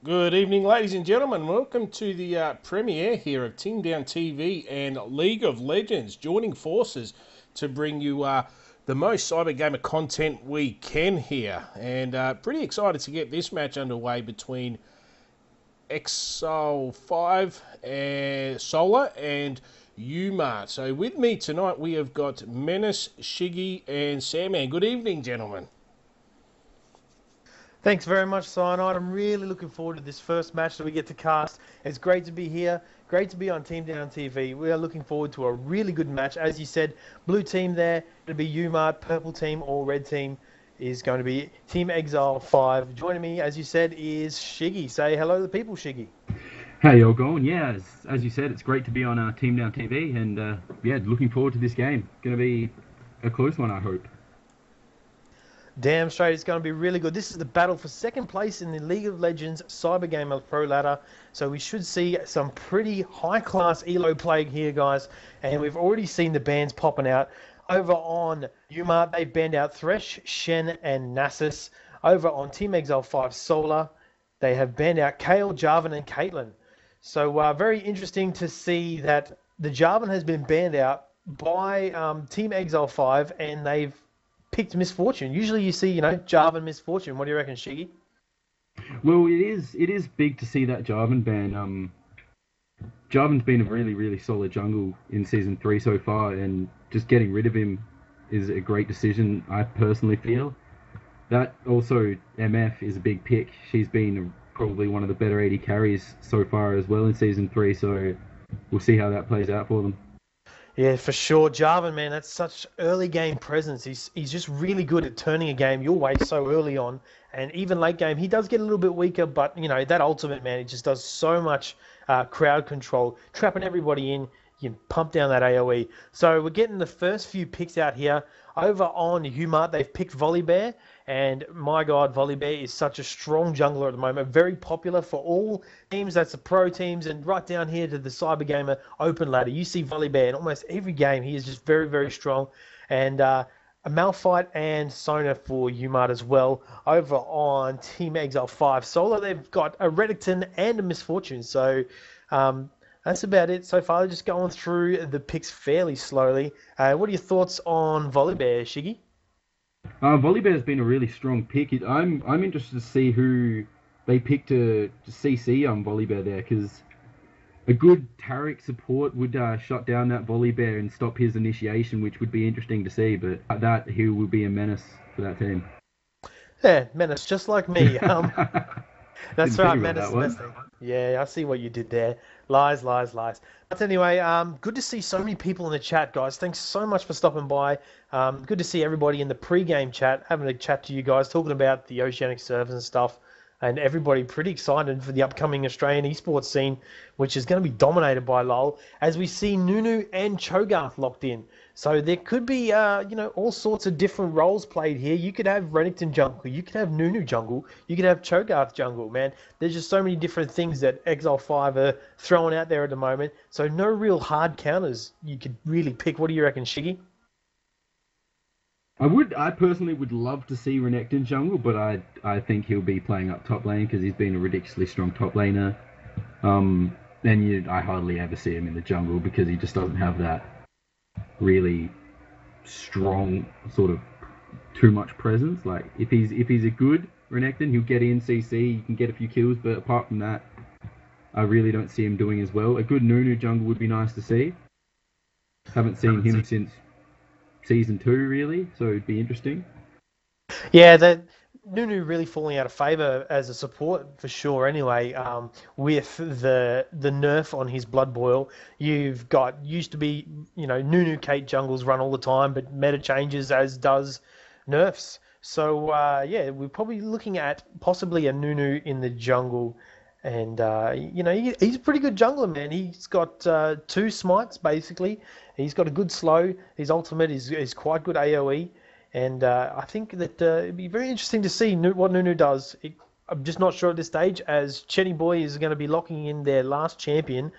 Good evening, ladies and gentlemen. Welcome to the premiere here of Team Down TV and League of Legends, joining forces to bring you the most cyber gamer content we can here. And pretty excited to get this match underway between Exile 5 and Solar and Umart. So with me tonight we have got Menace, Shiggy and Sandman. Good evening, gentlemen. Thanks very much, Cyanide. I'm really looking forward to this first match that we get to cast. It's great to be here. Great to be on Team Down TV. We are looking forward to a really good match. As you said, blue team there, it'll be Umart. Purple team or red team is going to be Team Exile 5. Joining me, as you said, is Shiggy. Say hello to the people, Shiggy. How y'all going? Yeah, as you said, it's great to be on Team Down TV, and yeah, looking forward to this game. Going to be a close one, I hope. Damn straight, it's going to be really good. This is the battle for second place in the League of Legends Cyber Gamer Pro Ladder. So we should see some pretty high-class ELO play here, guys. And we've already seen the bans popping out. Over on Umart, they've banned out Thresh, Shen, and Nasus. Over on Team Exile 5 Solar, they have banned out Kale, Jarvan, and Caitlyn. So very interesting to see that the Jarvan has been banned out by Team Exile 5, and they've picked Misfortune. Usually you see, Jarvan Misfortune. What do you reckon, Shiggy? Well, it is big to see that Jarvan ban. Jarvan's been a really, really solid jungle in Season 3 so far, and just getting rid of him is a great decision, I personally feel. That also, MF is a big pick. She's been probably one of the better AD carries so far as well in Season 3, so we'll see how that plays out for them. Yeah, for sure. Jarvan, man, that's such early game presence. He's just really good at turning a game your way so early on. And even late game, he does get a little bit weaker, but, that ultimate, man, he just does so much crowd control, trapping everybody in. You can pump down that AoE. So we're getting the first few picks out here. Over on Umart, they've picked Volibear. And my God, Volibear is such a strong jungler at the moment. Very popular for all teams. That's the pro teams. And right down here to the Cyber Gamer open ladder, you see Volibear in almost every game. He is just very, very strong. And a Malphite and Sona for Umart as well. Over on Team Exile 5 Solar, they've got a Redington and a Misfortune. So that's about it so far. Just going through the picks fairly slowly. What are your thoughts on Volibear, Shiggy? Volibear has been a really strong pick. I'm interested to see who they pick to CC on Volibear there, because a good Taric support would shut down that Volibear and stop his initiation, which would be interesting to see. But at that, he will be a menace for that team. Yeah, menace, just like me. That's right, menace is the best thing. Yeah, I see what you did there. Lies, lies, lies. But anyway, good to see so many people in the chat, guys. Thanks so much for stopping by. Good to see everybody in the pre-game chat, having a chat to you guys, talking about the Oceanic servers and stuff. And everybody pretty excited for the upcoming Australian esports scene, which is going to be dominated by LoL, as we see Nunu and Cho'Gath locked in. So there could be, all sorts of different roles played here. You could have Renekton jungle, you could have Nunu jungle, you could have Cho'Gath jungle, man. There's just so many different things that Exile 5 are throwing out there at the moment. So no real hard counters you could really pick. What do you reckon, Shiggy? I personally would love to see Renekton jungle, but I think he'll be playing up top lane because he's been a ridiculously strong top laner. I hardly ever see him in the jungle because he just doesn't have that really strong sort of too much presence. Like if he's a good Renekton, he'll get in CC, you can get a few kills, but apart from that, I really don't see him doing as well. A good Nunu jungle would be nice to see. Haven't seen him since Season 2, really, so it'd be interesting. Yeah, that Nunu really falling out of favour as a support for sure. Anyway, with the nerf on his Blood Boil, you've got used to be Nunu Kate jungles run all the time, but meta changes as does nerfs. So yeah, we're probably looking at possibly a Nunu in the jungle. And, he's a pretty good jungler, man. He's got 2 smites, basically. He's got a good slow. His ultimate is quite good AoE. And I think that it'd be very interesting to see what Nunu does. I'm just not sure at this stage, as Chenny Boy is going to be locking in their last champion.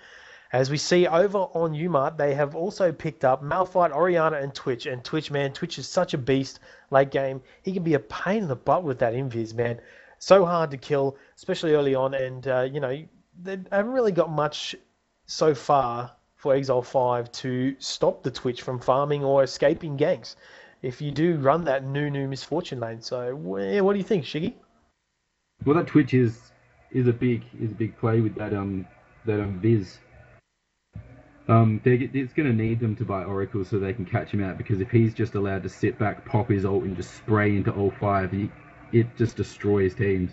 As we see over on Umart, they have also picked up Malphite, Orianna, and Twitch. And Twitch, man, Twitch is such a beast late game. He can be a pain in the butt with that invis, man. so hard to kill, especially early on. And, they haven't really got much so far for Exile 5 to stop the Twitch from farming or escaping ganks if you do run that new misfortune lane. So, yeah, what do you think, Shiggy? Well, that Twitch is a big play with that Viz. It's going to need them to buy Oracle so they can catch him out, because if he's just allowed to sit back, pop his ult, and just spray into all five, it just destroys teams.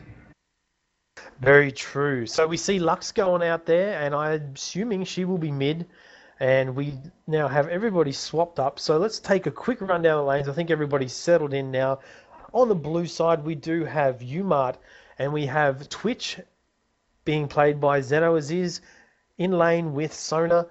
Very true. So we see Lux going out there, and I'm assuming she will be mid. And we now have everybody swapped up. So let's take a quick run down the lanes. I think everybody's settled in now. On the blue side, we do have Umart, and we have Twitch being played by Zeno Aziz. In lane with Sona,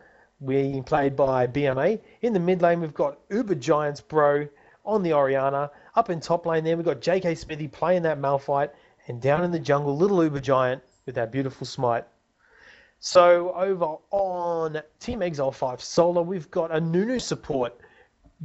being played by BMA. In the mid lane, we've got Uber Giants Bro on the Oriana. Up in top lane there, we've got JK Smithy playing that Malphite. And down in the jungle, little Uber Giant with that beautiful smite. So over on Team Exile 5 Solo, we've got a Nunu support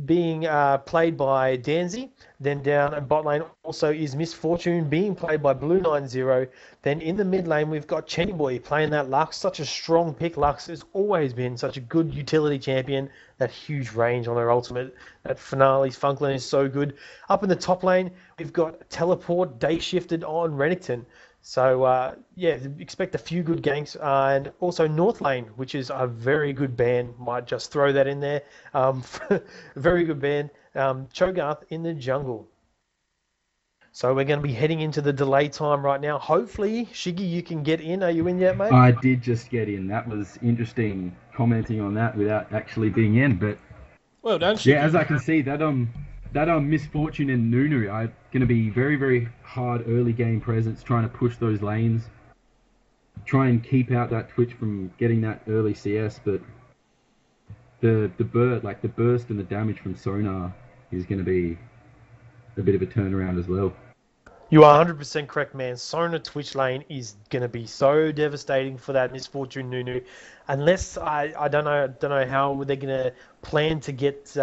being played by Danzy. Then down in bot lane also is Misfortune being played by Blue90. Then in the mid lane, we've got Chenny Boy playing that Lux. Such a strong pick. Lux has always been such a good utility champion. That huge range on their ultimate. That Finale's Funklin is so good. Up in the top lane, we've got Teleport Day Shifted on Renekton. So, yeah, expect a few good ganks. And also North Lane, which is a very good ban. Might just throw that in there. Very good ban. Cho'Gath in the jungle. So we're going to be heading into the delay time right now. Hopefully, Shiggy, you can get in. Are you in yet, mate? I did just get in. That was interesting commenting on that without actually being in. But well done, Shiggy. Yeah, as I can see, that Misfortune and Nunu are going to be very, very hard early game presence, trying to push those lanes, try and keep out that Twitch from getting that early CS. But the burst and the damage from Sonar is going to be a bit of a turnaround as well. You are 100% correct, man. Sona Twitch lane is going to be so devastating for that Misfortune Nunu, unless I don't know how they're going to plan to get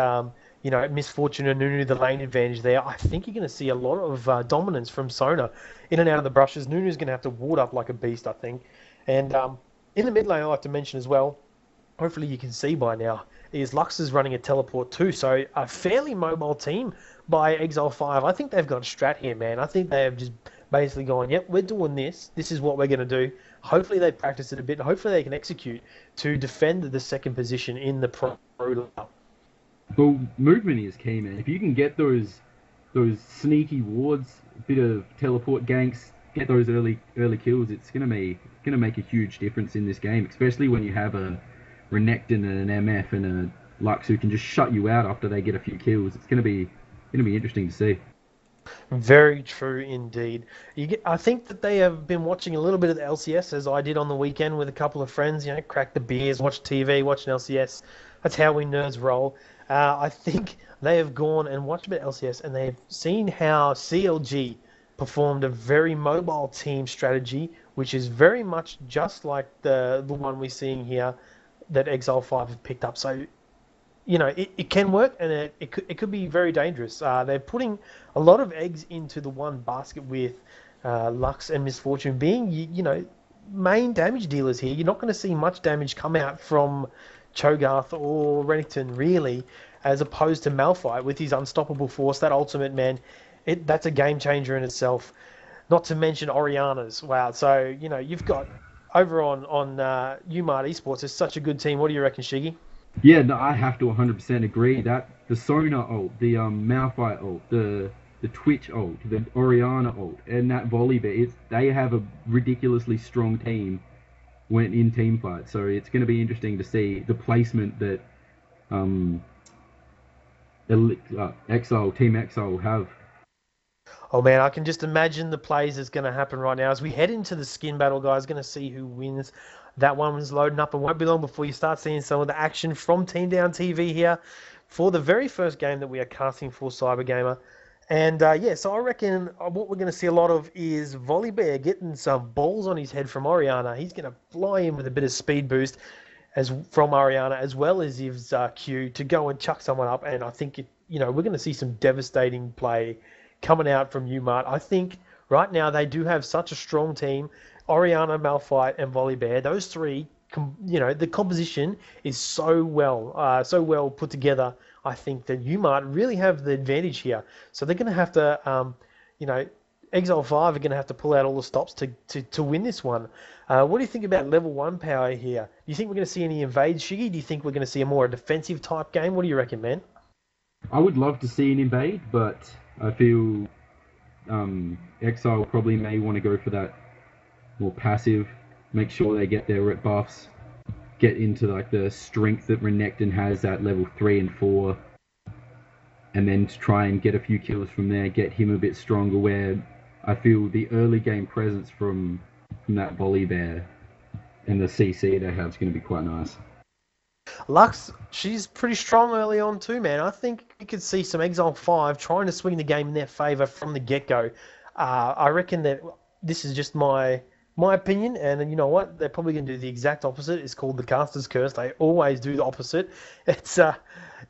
Misfortune and Nunu the lane advantage there. I think you're going to see a lot of dominance from Sona in and out of the brushes. Nunu's going to have to ward up like a beast, I think. And in the mid lane, I like to mention as well, hopefully you can see by now, is Lux is running a teleport too. So a fairly mobile team by Exile 5. I think they've got a strat here, man. I think they have just basically gone, yep, we're doing this. This is what we're going to do. Hopefully they practice it a bit. Hopefully they can execute to defend the second position in the pro level. Well, movement is key, man. If you can get those sneaky wards, a bit of teleport ganks, get those early kills, it's gonna make a huge difference in this game, especially when you have a Renekton and an MF and a Lux who can just shut you out after they get a few kills. It's gonna be interesting to see. Very true indeed. I think that they have been watching a little bit of the LCS, as I did on the weekend with a couple of friends. Crack the beers, watch TV, watch an LCS. That's how we nerds roll. I think they have gone and watched a bit of LCS, and they've seen how CLG performed a very mobile team strategy, which is very much just like the one we're seeing here that Exile 5 have picked up. So, it can work, and it could be very dangerous. They're putting a lot of eggs into the one basket with Lux and Misfortune being, main damage dealers here. You're not going to see much damage come out from Cho'Gath or Renekton, really, as opposed to Malphite with his unstoppable force, that ultimate, man. That's a game changer in itself. Not to mention Oriana's. Wow. So, you've got over on Umart Esports, it's such a good team. What do you reckon, Shiggy? Yeah, no, I have to 100% agree that the Sona ult, the Malphite ult, the Twitch ult, the Oriana ult, and that Volibear, they have a ridiculously strong team when in team fight. So it's going to be interesting to see the placement that Team Exile will have. Oh man, I can just imagine the plays that's going to happen right now. As we head into the skin battle, guys, going to see who wins. That one was loading up, and won't be long before you start seeing some of the action from Team Down TV here for the very first game that we are casting for Cybergamer. And so I reckon what we're going to see a lot of is Volibear getting some balls on his head from Oriana. He's going to fly in with a bit of speed boost from Oriana, as well as his Q to go and chuck someone up. And I think we're going to see some devastating play coming out from Umart. I think Right now, they do have such a strong team. Oriana, Malphite, and Volibear. Those three, the composition is so well put together. I think that Umart really have the advantage here. So they're going to have to, Exile 5 are going to have to pull out all the stops to win this one. What do you think about level 1 power here? Do you think we're going to see any invades, Shiggy? Do you think we're going to see a more defensive type game? What do you reckon, man? I would love to see an invade, but I feel Exile probably may want to go for that more passive, make sure they get their rep buffs, get into like the strength that Renekton has at level 3 and 4, and then to try and get a few kills from there, get him a bit stronger, where I feel the early game presence from that Volibear and the CC they have is going to be quite nice. Lux, she's pretty strong early on too, man. I think you could see some Exile 5 trying to swing the game in their favour from the get-go. I reckon that this is just my opinion, and you know what? They're probably going to do the exact opposite. It's called the Caster's Curse. They always do the opposite.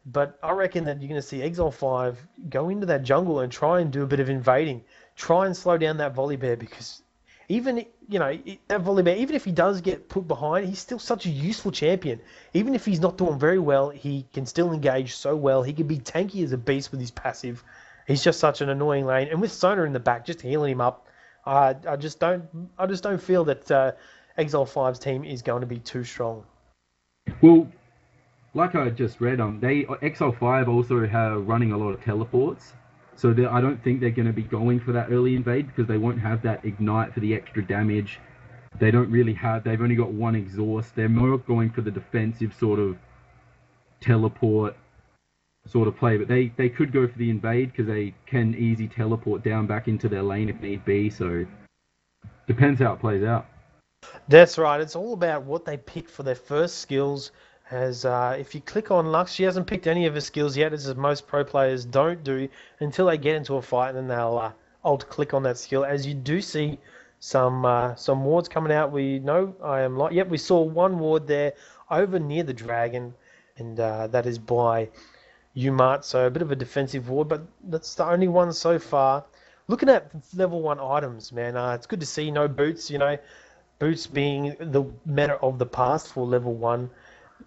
But I reckon that you're going to see Exile 5 go into that jungle and try and do a bit of invading. Try and slow down that Volibear, because even, that Volibear, even if he does get put behind, he's still such a useful champion. Even if he's not doing very well, he can still engage so well. He can be tanky as a beast with his passive. He's just such an annoying lane. And with Sona in the back, just healing him up, I just don't feel that Exile 5's team is going to be too strong. Well, like I just read, Exile 5 also have running a lot of teleports. So I don't think they're going to be going for that early invade, because they won't have that ignite for the extra damage. They've only got one exhaust. They're more going for the defensive sort of teleport sort of play. But they could go for the invade, because they can easy teleport down back into their lane if need be. So depends how it plays out. That's right. It's all about what they pick for their first skills. As if you click on Lux, she hasn't picked any of her skills yet, as most pro players don't do until they get into a fight, and then they'll alt-click on that skill. As you do see some wards coming out. We saw one ward there over near the dragon, and that is by Umart, so a bit of a defensive ward, but that's the only one so far. Looking at level 1 items, man, it's good to see no boots, boots being the meta of the past for level 1.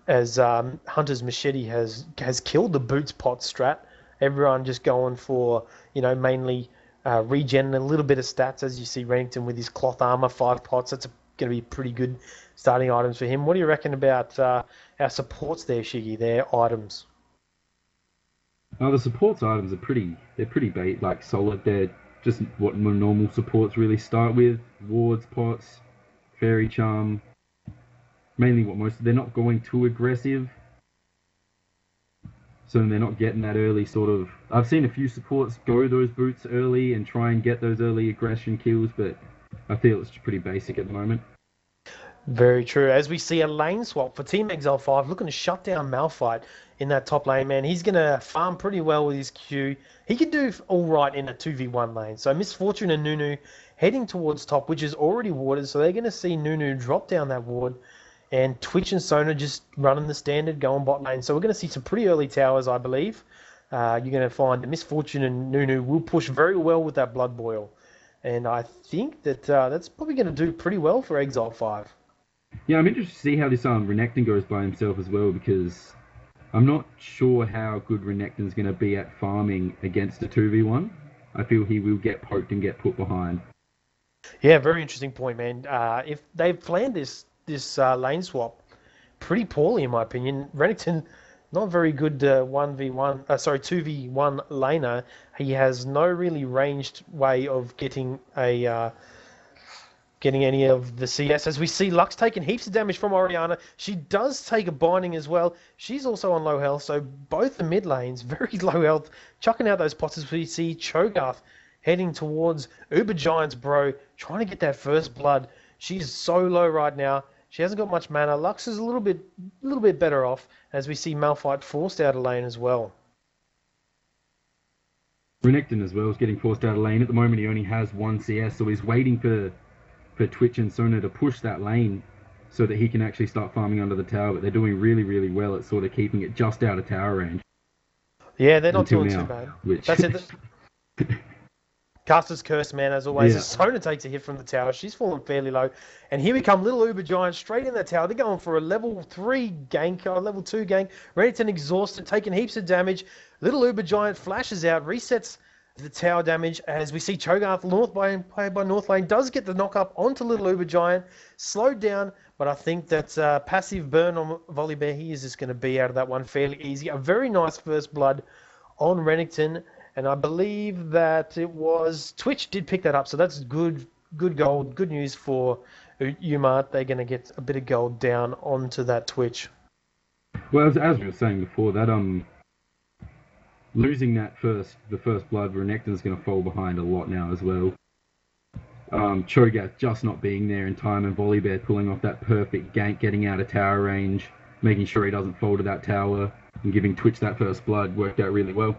As Hunter's Machete has killed the boots pot strat. Everyone just going for, mainly regen and a little bit of stats, as you see Renekton with his cloth armor, 5 pots. That's going to be pretty good starting items for him. What do you reckon about our supports there, Shiggy, their items? The supports items are pretty solid. They're just what normal supports really start with. Wards, pots, fairy charm. Mainly they're not going too aggressive, so they're not getting that early sort of. I've seen a few supports go those boots early and try and get those early aggression kills, but I feel it's pretty basic at the moment. Very true. As we see a lane swap for Team Exile 5 looking to shut down Malphite in that top lane, man. He's going to farm pretty well with his Q. He could do all right in a 2v1 lane. So Misfortune and Nunu heading towards top, which is already warded, so they're going to see Nunu drop down that ward. And Twitch and Sona just running the standard, going bot lane. So we're going to see some pretty early towers, I believe. You're going to find Misfortune and Nunu will push very well with that Blood Boil. And I think that that's probably going to do pretty well for Exile 5. Yeah, I'm interested to see how this Renekton goes by himself as well, because I'm not sure how good Renekton's going to be at farming against a 2v1. I feel he will get poked and get put behind. Yeah, very interesting point, man. If they've planned this lane swap pretty poorly, in my opinion. Renekton, not very good 2v1 laner. He has no really ranged way of getting any of the CS. As we see Lux taking heaps of damage from Oriana. She does take a binding as well. She's also on low health, so both the mid lanes, very low health, chucking out those pots. As we see Cho'Gath heading towards Uber Giant's bro, trying to get that first blood. She's so low right now. She hasn't got much mana. Lux is a little bit better off, as we see Malphite forced out of lane as well. Renekton as well is getting forced out of lane. At the moment he only has 1 CS, so he's waiting for Twitch and Sona to push that lane so that he can actually start farming under the tower, but they're doing really, really well at sort of keeping it just out of tower range. Yeah, they're not doing too bad. Which... That's it. Caster's Curse, man, as always. Yeah. As Sona takes a hit from the tower, she's fallen fairly low. And here we come, Little Uber Giant straight in the tower. They're going for a level 3 gank, or level 2 gank. Remington exhausted, taking heaps of damage. Little Uber Giant flashes out, resets the tower damage as we see Cho'Gath, played by North Lane, does get the knock up onto Little Uber Giant. Slowed down, but I think that passive burn on Volibear, he is just going to be out of that one fairly easy. A very nice first blood on Renekton. And I believe that it was Twitch did pick that up, so that's good gold, good news for Umart. They're going to get a bit of gold down onto that Twitch. Well, as we were saying before, that losing the first blood, Renekton's going to fall behind a lot now as well. Cho'Gath just not being there in time, and Volibear pulling off that perfect gank, getting out of tower range, making sure he doesn't fall to that tower, and giving Twitch that first blood worked out really well.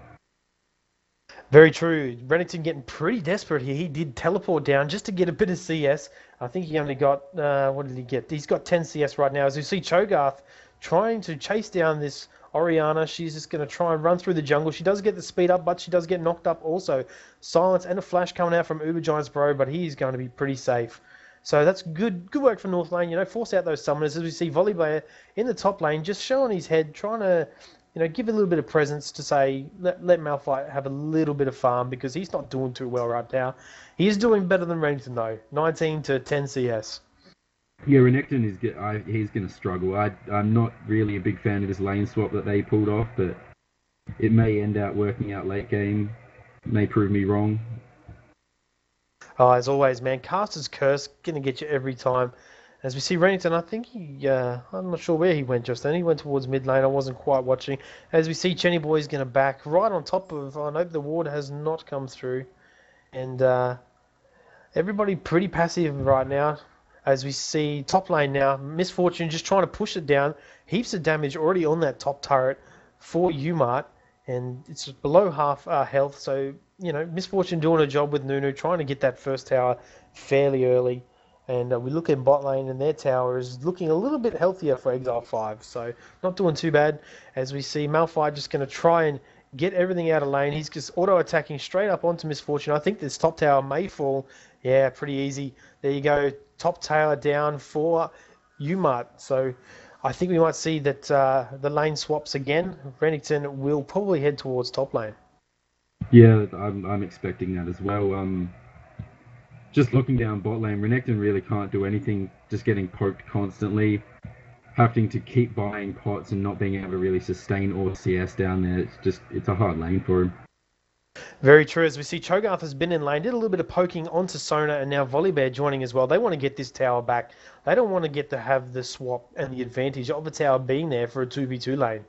Very true. Renekton getting pretty desperate here. He did teleport down just to get a bit of CS. I think he only got, what did he get? He's got 10 CS right now. As we see Cho'Gath trying to chase down this Orianna. She's just going to try and run through the jungle. She does get the speed up, but she does get knocked up also. Silence and a flash coming out from Uber Giant's bro, but he's going to be pretty safe. So that's good work for North Lane. Force out those summoners. As we see Volibear in the top lane, just showing his head, trying to give a little bit of presence to say, let Malphite have a little bit of farm because he's not doing too well right now. He is doing better than Renekton though, 19 to 10 CS. Yeah, Renekton he's going to struggle. I'm not really a big fan of this lane swap that they pulled off, but it may end up working out late game. May prove me wrong. Oh, as always, man, Caster's Curse going to get you every time. As we see Renekton, I think I'm not sure where he went just then. He went towards mid lane. I wasn't quite watching. As we see Chenny Boy's going to back right on top of, I hope the ward has not come through. And everybody pretty passive right now. As we see top lane now, Misfortune just trying to push it down. Heaps of damage already on that top turret for Umart. And it's below half health. So, Misfortune doing a job with Nunu, trying to get that first tower fairly early. And we look in bot lane, and their tower is looking a little bit healthier for Exile 5. So not doing too bad. As we see Malphite just going to try and get everything out of lane. He's just auto-attacking straight up onto Misfortune. I think this top tower may fall. Yeah, pretty easy. There you go. Top tower down for Umart. So I think we might see that the lane swaps again. Renekton will probably head towards top lane. Yeah, I'm expecting that as well. Just looking down bot lane, Renekton really can't do anything, just getting poked constantly, having to keep buying pots and not being able to really sustain or CS down there. It's a hard lane for him. Very true. As we see, Cho'Gath has been in lane, did a little bit of poking onto Sona, and now Volibear joining as well. They want to get this tower back. They don't want to get to have the swap and the advantage of a tower being there for a 2v2 lane.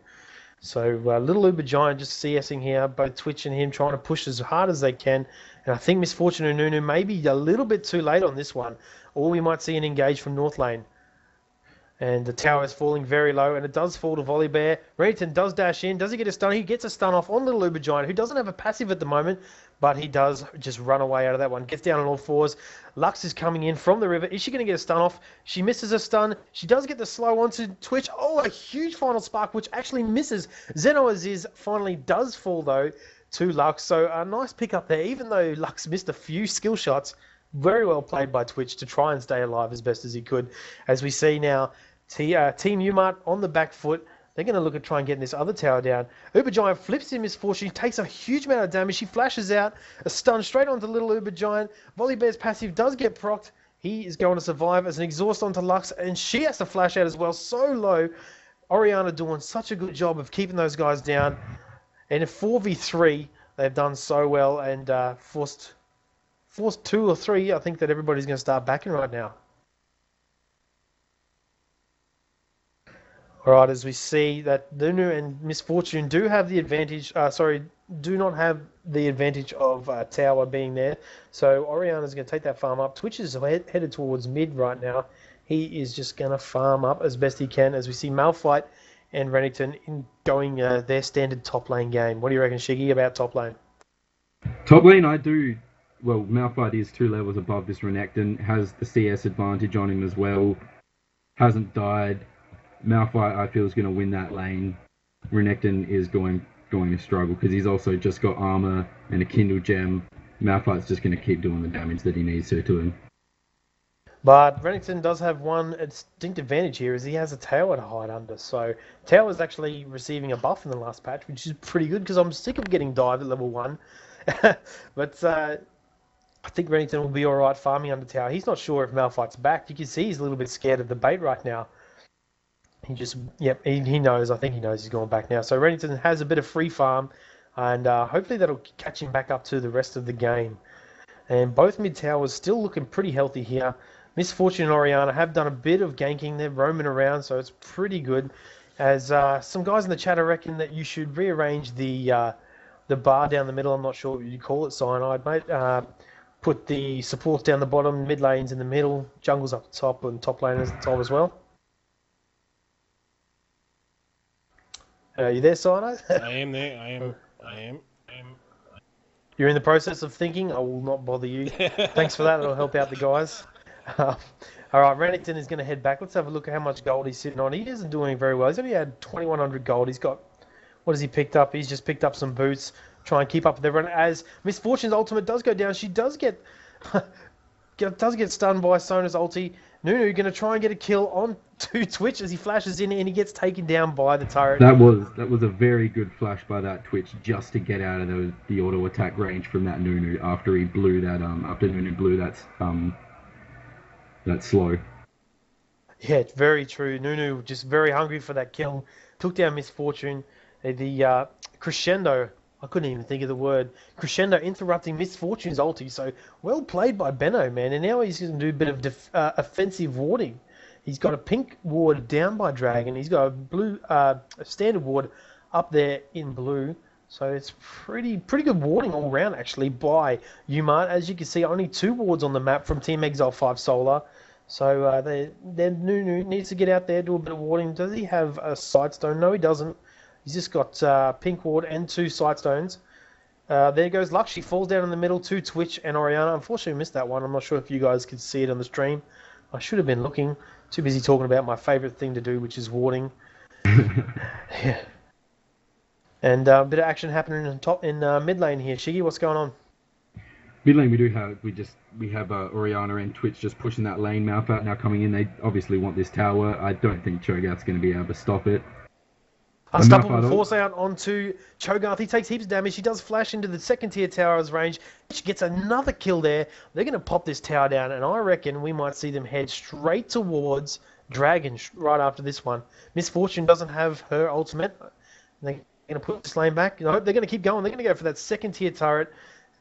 So Little Uber Giant just CSing here, both Twitch and him trying to push as hard as they can. And I think Misfortune and Nunu may be a little bit too late on this one. Or we might see an engage from North Lane. And the tower is falling very low, and it does fall to Volibear. Renekton does dash in. Does he get a stun? He gets a stun off on Little Uber Giant, who doesn't have a passive at the moment, but he does just run away out of that one. Gets down on all fours. Lux is coming in from the river. Is she going to get a stun off? She misses a stun. She does get the slow onto Twitch. Oh, a huge final spark, which actually misses. Zeno Aziz finally does fall, though, to Lux. So a nice pick up there, even though Lux missed a few skill shots. Very well played by Twitch to try and stay alive as best as he could. As we see now, Team Umart on the back foot. They're going to look at trying getting this other tower down. Uber Giant flips in Misfortune. He takes a huge amount of damage. She flashes out. A stun straight onto Little Uber Giant. Volibear's passive does get procced. He is going to survive as an exhaust onto Lux. And she has to flash out as well. So low. Orianna doing such a good job of keeping those guys down. And in 4v3, they've done so well. And forced 2 or 3. I think that everybody's going to start backing right now. All right, as we see that Nunu and Misfortune do have the advantage, do not have the advantage of tower being there. So Orianna's going to take that farm up. Twitch is headed towards mid right now. He is just going to farm up as best he can as we see Malphite and Renekton going their standard top lane game. What do you reckon, Shiggy, about top lane? Top lane, well, Malphite is 2 levels above this Renekton, has the CS advantage on him as well, hasn't died. Malphite, I feel, is going to win that lane. Renekton is going to struggle because he's also just got armor and a Kindle gem. Malphite's just going to keep doing the damage that he needs to him. But Renekton does have one distinct advantage here, is he has a tower to hide under. So tower's actually receiving a buff in the last patch, which is pretty good because I'm sick of getting dived at level 1. But I think Renekton will be all right farming under tower. He's not sure if Malphite's back. You can see he's a little bit scared of the bait right now. He knows. I think he knows he's going back now. So Renekton has a bit of free farm, and hopefully that'll catch him back up to the rest of the game. And both mid towers still looking pretty healthy here. Misfortune and Orianna have done a bit of ganking. They're roaming around, so it's pretty good. As some guys in the chat, I reckon that you should rearrange the bar down the middle. I'm not sure what you call it, Cyanide, mate. Put the supports down the bottom, mid lanes in the middle, jungles up the top, and top laners at the top as well. Are you there, Cyanide? I am there. I am. You're in the process of thinking. I will not bother you. Thanks for that. It'll help out the guys. All right, Renekton is going to head back. Let's have a look at how much gold he's sitting on. He isn't doing very well. He's only had 2,100 gold. He's got, what has he picked up? He's just picked up some boots. Try and keep up with everyone. As Misfortune's ultimate does go down, she does get stunned by Sona's ulti. Nunu going to try and get a kill on to Twitch as he flashes in and he gets taken down by the turret. That was a very good flash by that Twitch just to get out of the auto attack range from that Nunu after he blew that Nunu blew that slow. Yeah, it's very true. Nunu just very hungry for that kill. Took down Misfortune. The crescendo, I couldn't even think of the word. Crescendo interrupting Misfortune's ulti. So well played by Benno, man. And now he's going to do a bit of offensive warding. He's got a pink ward down by Dragon. He's got a blue, a standard ward up there in blue. So it's pretty good warding all around actually by Umart. As you can see, only 2 wards on the map from Team Exile 5 Solar. So then Nunu needs to get out there, do a bit of warding. Does he have a Sightstone? No, he doesn't. He's just got pink ward and 2 Sightstones. There goes Lux. She falls down in the middle to Twitch and Orianna. Unfortunately, I missed that one. I'm not sure if you guys could see it on the stream. I should have been looking. Too busy talking about my favourite thing to do, which is warding. Yeah. And a bit of action happening in mid lane here. Shiggy, what's going on? Mid lane we have Orianna and Twitch just pushing that lane. Malphite now coming in. They obviously want this tower. I don't think Cho'Gath's going to be able to stop it. Unstoppable force out onto Cho'Gath. He takes heaps of damage. He does flash into the second tier tower's range. She gets another kill there. They're going to pop this tower down, and I reckon we might see them head straight towards Dragon right after this one. Misfortune doesn't have her ultimate. They're going to put this lane back. No, they're going to keep going. They're going to go for that second tier turret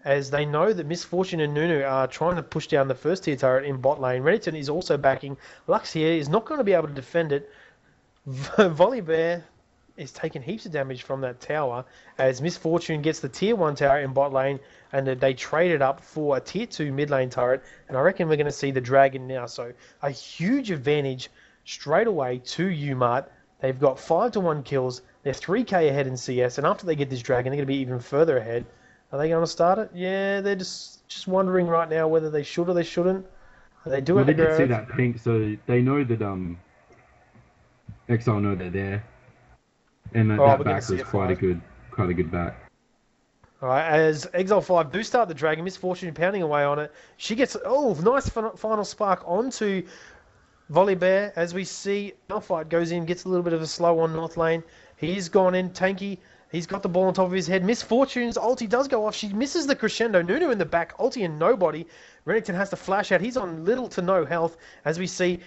as they know that Misfortune and Nunu are trying to push down the first tier turret in bot lane. Renekton is also backing. Lux here is not going to be able to defend it. Volibear is taking heaps of damage from that tower as Misfortune gets the tier 1 tower in bot lane and they trade it up for a tier 2 mid lane turret, and I reckon we're going to see the Dragon now. So a huge advantage straight away to Umart. They've got 5-1 kills. They're 3k ahead in CS, and after they get this Dragon, they're going to be even further ahead. Are they going to start it? Yeah, they're just wondering right now whether they should or they shouldn't. They do it. They did see that pink, so they know that Exile know they're there. And that back was quite a good back. All right, as Exile 5 do start the Dragon, Misfortune pounding away on it. She gets, nice final spark onto Volibear. As we see, Malphite goes in, gets a little bit of a slow on North Lane. He's gone in, tanky. He's got the ball on top of his head. Misfortune's ulti does go off. She misses the crescendo. Nunu in the back, ulti and nobody. Renekton has to flash out. He's on little to no health. As we see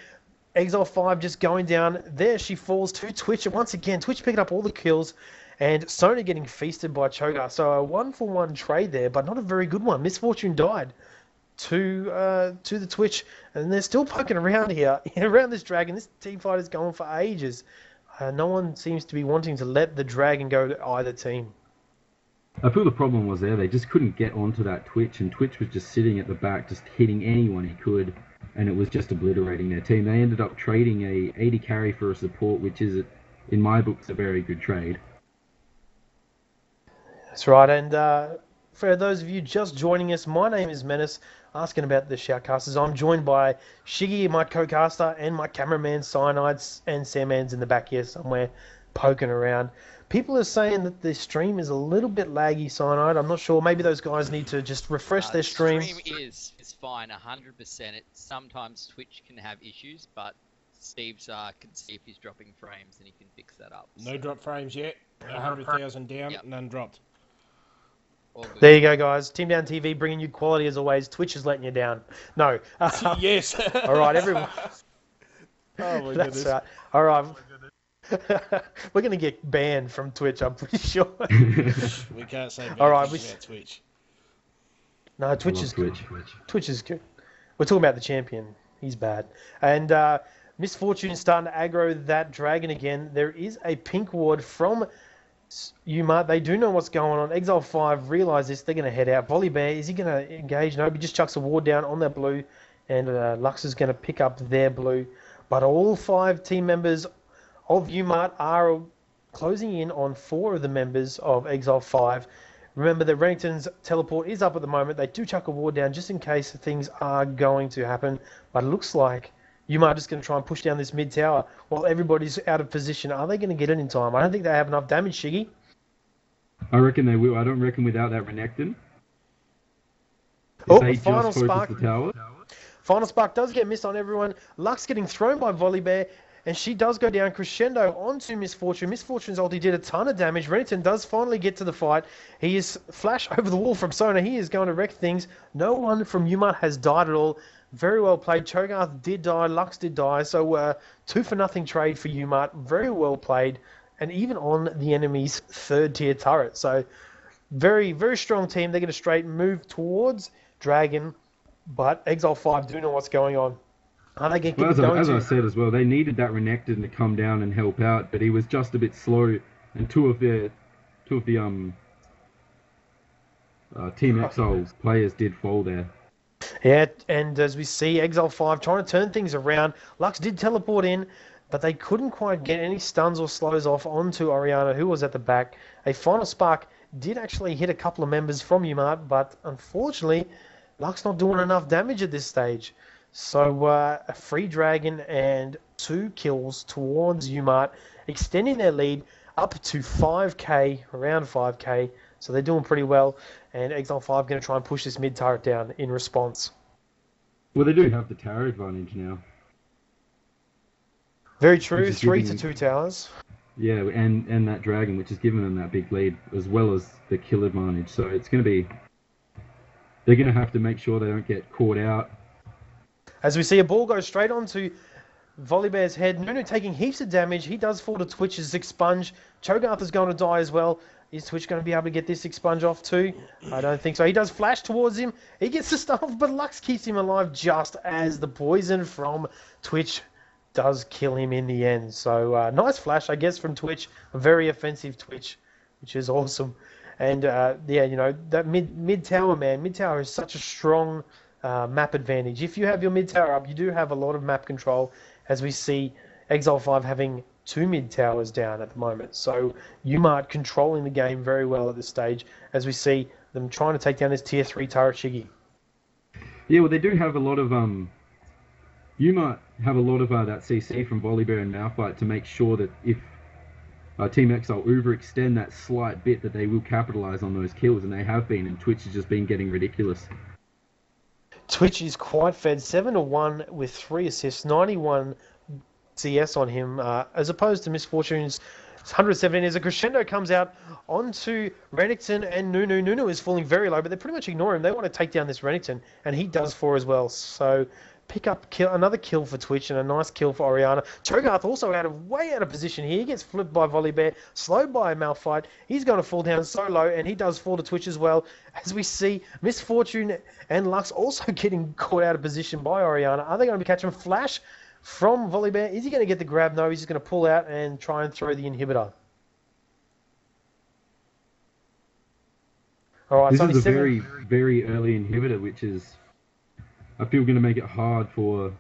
Exile 5 just going down. There she falls to Twitch. And once again, Twitch picking up all the kills. And Sona getting feasted by Cho'Gath. So a 1-for-1 trade there, but not a very good one. Misfortune died to the Twitch. And they're still poking around here. Around this Dragon. This teamfight is going for ages. No one seems to be wanting to let the Dragon go to either team. I feel the problem was there. They just couldn't get onto that Twitch. And Twitch was just sitting at the back, just hitting anyone he could. And it was just obliterating their team. They ended up trading a 80 carry for a support, which is, in my books, a very good trade. That's right. And for those of you just joining us, my name is Menace, asking about the Shoutcasters. I'm joined by Shiggy, my co-caster, and my cameraman, Cyanides, and Samman's in the back here somewhere, poking around. People are saying that the stream is a little bit laggy, Cyanide. I'm not sure. Maybe those guys need to just refresh their stream. Stream is fine, 100%. Sometimes Twitch can have issues, but Steve's can see if he's dropping frames and he can fix that up. No drop frames yet. 100,000 down, none dropped. There you go, guys. Team Down TV bringing you quality as always. Twitch is letting you down. No. Yes. All right, everyone. Oh my That's goodness. right. All right. We're going to get banned from Twitch, I'm pretty sure. We can't say bad All right, things about Twitch. No, Twitch is good. Twitch. Twitch is good. We're talking about the champion. He's bad. And Misfortune is starting to aggro that dragon again. There is a pink ward from Umart. They do know what's going on. Exile 5 realise this. They're going to head out. Volibear, is he going to engage? No, he just chucks a ward down on that blue. And Lux is going to pick up their blue. But all 5 team members of Umart are closing in on 4 of the members of Exile 5. Remember that Renington's teleport is up at the moment. They do chuck a ward down just in case things are going to happen. But it looks like Umart just going to try and push down this mid tower while everybody's out of position. Are they going to get it in time? I don't think they have enough damage, Shiggy. I reckon they will. I don't reckon without that Renekton. Oh, They final just focus spark. the tower. Final spark does get missed on everyone. Lux getting thrown by Volibear. And she does go down crescendo onto Misfortune. Misfortune's ulti did a ton of damage. Renekton does finally get to the fight. He is flash over the wall from Sona. He is going to wreck things. No one from Umart has died at all. Very well played. Cho'Gath did die. Lux did die. So 2-for-0 trade for Umart. Very well played. And even on the enemy's 3rd tier turret. So very, very strong team. They're going to straight move towards Dragon. But Exile 5 do know what's going on. Are they going As I said as well, they needed that Renekton to come down and help out, but he was just a bit slow, and two of the Team Exile players did fall there. Yeah, and as we see, Exile 5 trying to turn things around. Lux did teleport in, but they couldn't quite get any stuns or slows off onto Oriana, who was at the back. A final spark did actually hit a couple of members from Umart, but unfortunately, Lux not doing enough damage at this stage. So a free dragon and 2 kills towards Umart, extending their lead up to 5k, around 5k. So they're doing pretty well. And Exile 5 going to try and push this mid turret down in response. Well, they do have the tower advantage now. Very true. Which is 3 to giving 2 towers. Yeah, and that dragon, which has given them that big lead, as well as the kill advantage. So it's going to be... They're going to have to make sure they don't get caught out. As we see a ball go straight onto Volibear's head. Nunu taking heaps of damage. He does fall to Twitch's expunge. Cho'Gath is going to die as well. Is Twitch going to be able to get this expunge off too? I don't think so. He does flash towards him. He gets the stuff, but Lux keeps him alive just as the poison from Twitch does kill him in the end. So nice flash, I guess, from Twitch. A very offensive Twitch, which is awesome. And yeah, you know, that mid tower, man. Mid tower is such a strong map advantage. If you have your mid tower up, you do have a lot of map control, as we see Exile 5 having 2 mid towers down at the moment. So Umart controlling the game very well at this stage, as we see them trying to take down this tier 3 turret, Shiggy. Yeah, well, they do have a lot of Umart have a lot of that CC from Volibear and Malphite to make sure that if Team Exile overextend that slight bit, that they will capitalize on those kills, and they have been, and Twitch has just been getting ridiculous. Twitch is quite fed, 7-1 with 3 assists, 91 CS on him, as opposed to Misfortune's 117. As a crescendo comes out onto Renekton and Nunu. Nunu is falling very low, but they pretty much ignore him. They want to take down this Renekton, and he does for as well. So pick up another kill for Twitch and a nice kill for Oriana. Cho'Gath also way out of position here. He gets flipped by Volibear, slowed by a Malphite. He's going to fall down so low, and he does fall to Twitch as well. As we see Misfortune and Lux also getting caught out of position by Oriana. Are they going to be catching Flash from Volibear? Is he going to get the grab? No, he's just going to pull out and try and throw the inhibitor. All right, this is a very, very early inhibitor, which is, I feel, going to make it hard for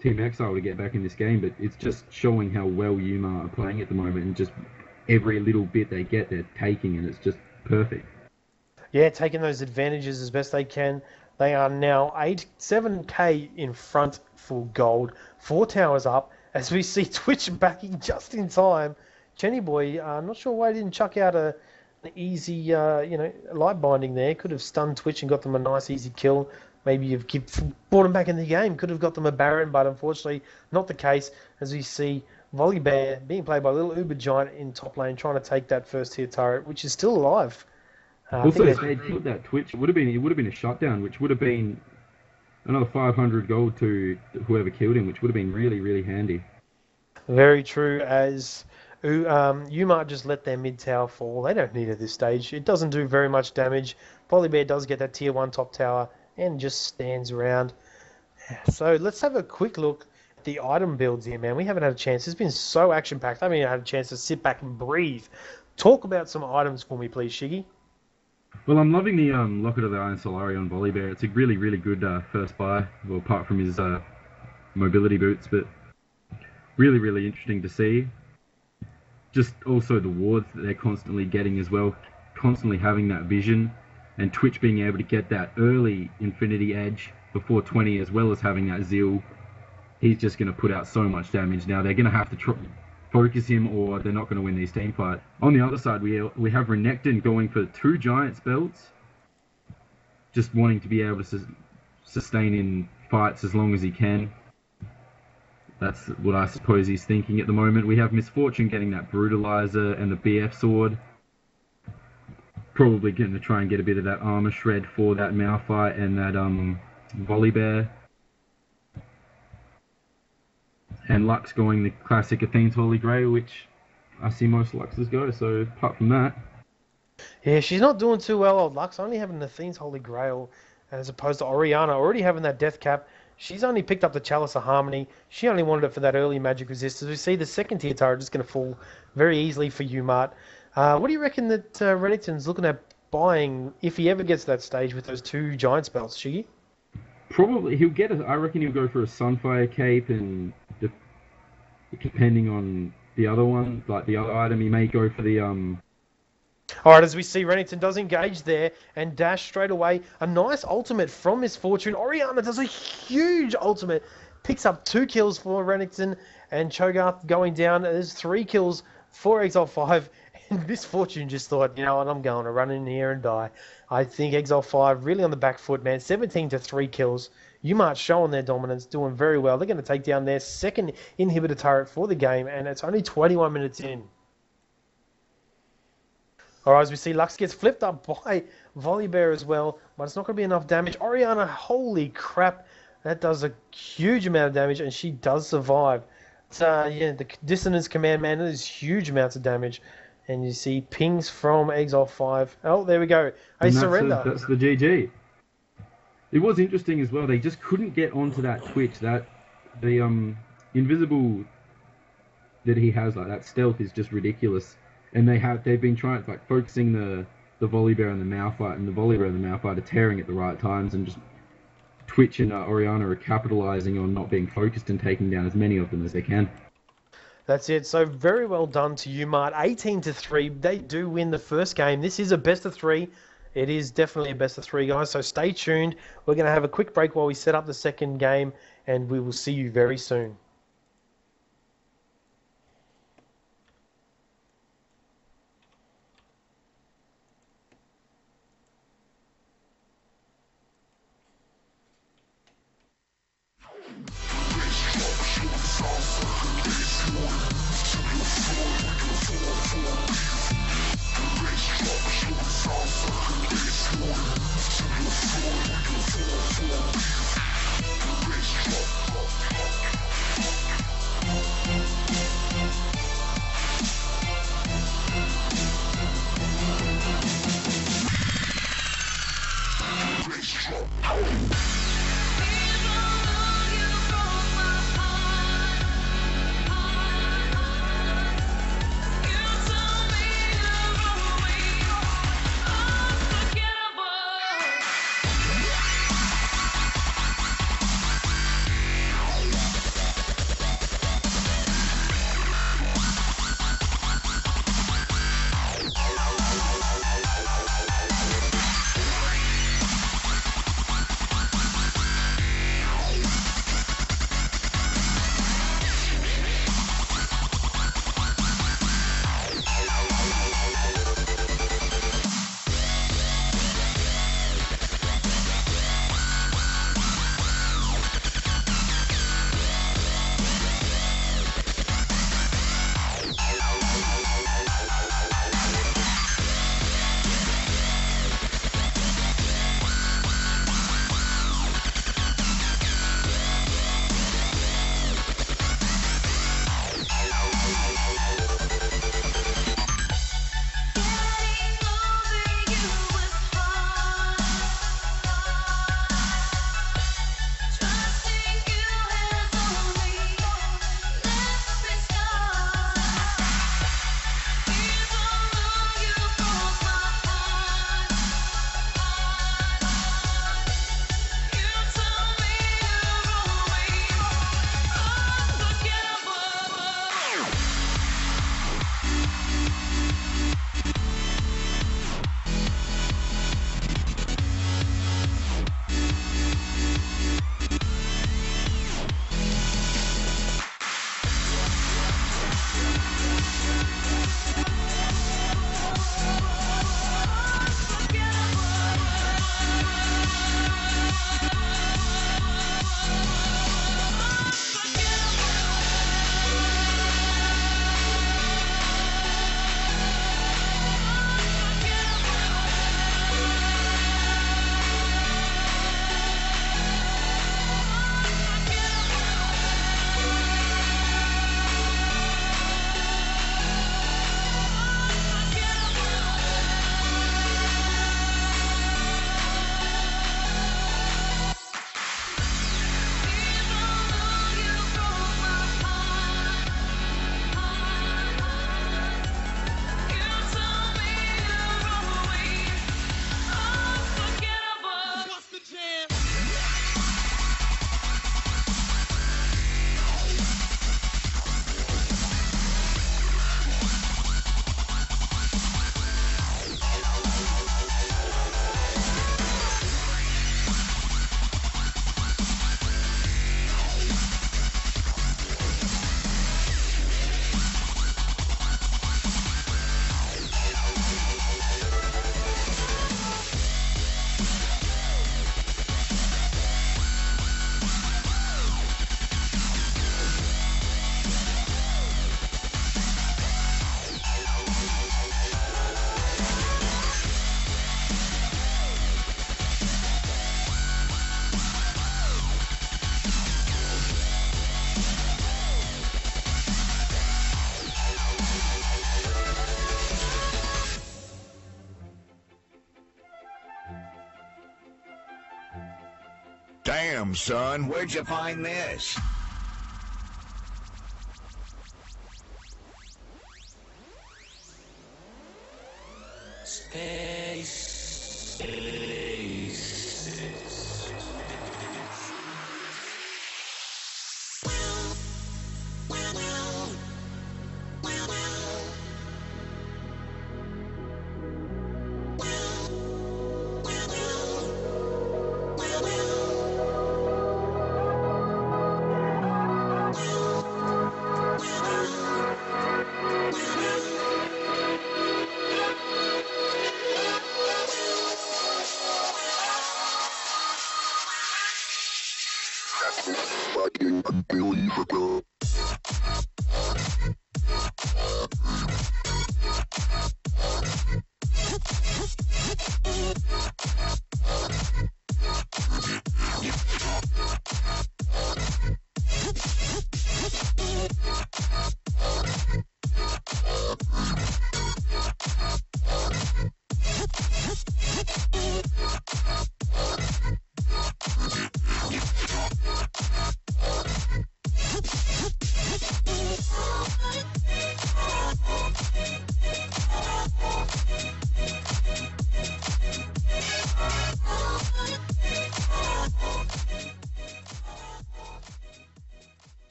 Team Exile to get back in this game, but it's just showing how well Umart are playing at the moment, and just every little bit they get, they're taking, and it's just perfect. Yeah, taking those advantages as best they can. They are now 7k in front for gold. 4 towers up, as we see Twitch backing just in time Jenny Boy, not sure why he didn't chuck out an easy, light binding there. Could have stunned Twitch and got them a nice, easy kill. Maybe you've brought them back in the game. Could have got them a Baron, but unfortunately not the case. As we see Volley Bear being played by Little Uber Giant in top lane, trying to take that first tier turret, which is still alive. Also, if they'd killed that Twitch, it would have been a shutdown, which would have been another 500 gold to whoever killed him, which would have been really, really handy. Very true, as Umart just let their mid tower fall. They don't need it at this stage. It doesn't do very much damage. Polybear does get that tier 1 top tower and just stands around. So let's have a quick look at the item builds here, man. We haven't had a chance. It's been so action-packed. I haven't even had a chance to sit back and breathe. Talk about some items for me, please, Shiggy. Well, I'm loving the Locket of the Iron Solari on Volley Bear. It's a really, really good first buy, well, apart from his mobility boots, but really, really interesting to see. Just also the wards that they're constantly getting as well, constantly having that vision, and Twitch being able to get that early Infinity Edge before 20, as well as having that Zeal. He's just going to put out so much damage now. They're going to have to focus him, or they're not going to win these team fights. On the other side, we have Renekton going for 2 giant spells, just wanting to be able to sustain in fights as long as he can. That's what I suppose he's thinking at the moment. We have Misfortune getting that Brutalizer and the BF Sword. Probably going to try and get a bit of that armor shred for that Malphite and that Volley Bear. And Lux going the classic Athene's Holy Grail, which I see most Luxes go, so apart from that. Yeah, she's not doing too well, old Lux. Only having Athene's Holy Grail as opposed to Orianna already having that death cap. She's only picked up the Chalice of Harmony. She only wanted it for that early magic resistance. We see the second tier turret is going to fall very easily for Umart. What do you reckon that Renekton's looking at buying if he ever gets to that stage with those 2 giant spells, Shiggy? Probably he'll get I reckon he'll go for a Sunfire Cape, and depending on the other one, like the other item, he may go for the Alright, as we see, Renekton does engage there and dash straight away. A nice ultimate from Misfortune. Orianna does a huge ultimate. Picks up 2 kills for Renekton, and Cho'Gath going down. There's 3 kills for Exile 5. And Misfortune just thought, you know what, I'm going to run in here and die. I think Exile 5 really on the back foot, man. 17 to 3 kills. Umart showing their dominance, doing very well. They're going to take down their second inhibitor turret for the game, and it's only 21 minutes in. Alright, as we see, Lux gets flipped up by Volley Bear as well, but it's not going to be enough damage. Orianna, holy crap, that does a huge amount of damage, and she does survive. Yeah, the Dissonance Command, man, that is huge amounts of damage. And you see pings from Exile 5. Oh, there we go. A surrender. That's the GG. It was interesting as well. They just couldn't get onto that Twitch. That the invisible that he has, like that stealth, is just ridiculous. And they've been trying, like, focusing the Volley Bear and the Malphite, and the Volley Bear and the Malphite are tearing at the right times, and just Twitch and Orianna are capitalizing on not being focused and taking down as many of them as they can. That's it. So very well done to Umart. 18 to 3. They do win the first game. This is a best of 3. It is definitely a best of 3, guys. So stay tuned. We're going to have a quick break while we set up the second game, and we will see you very soon. Damn, son, where'd you find this? Fucking unbelievable.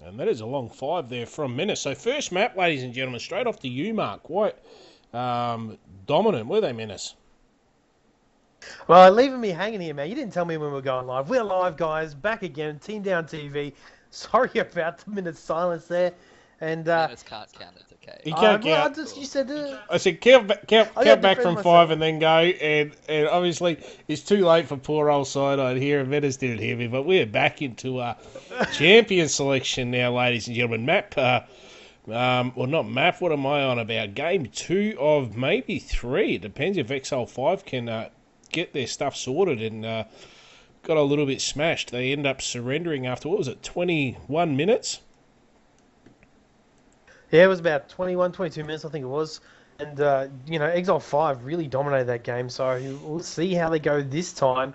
And that is a long 5 there from Menace. So first map, ladies and gentlemen, straight off the Umart. Quite dominant, were they, Menace? Well, leaving me hanging here, man. You didn't tell me when we were going live. We're live, guys. Back again. Team Down TV. Sorry about the minute silence there. And Dennis can't count. It's okay. You can't count. You said I said count back from myself. 5 and then go. And obviously it's too late for poor old Side-Eyed here. And Menace didn't hear me, but we're back into champion selection now, ladies and gentlemen. Map. Well, not map. What am I on about? Game 2 of maybe 3. It depends if Exile 5 can get their stuff sorted and got a little bit smashed. They end up surrendering after, what was it, 21 minutes? Yeah, it was about 21, 22 minutes, I think it was. And, Exile 5 really dominated that game. So we'll see how they go this time.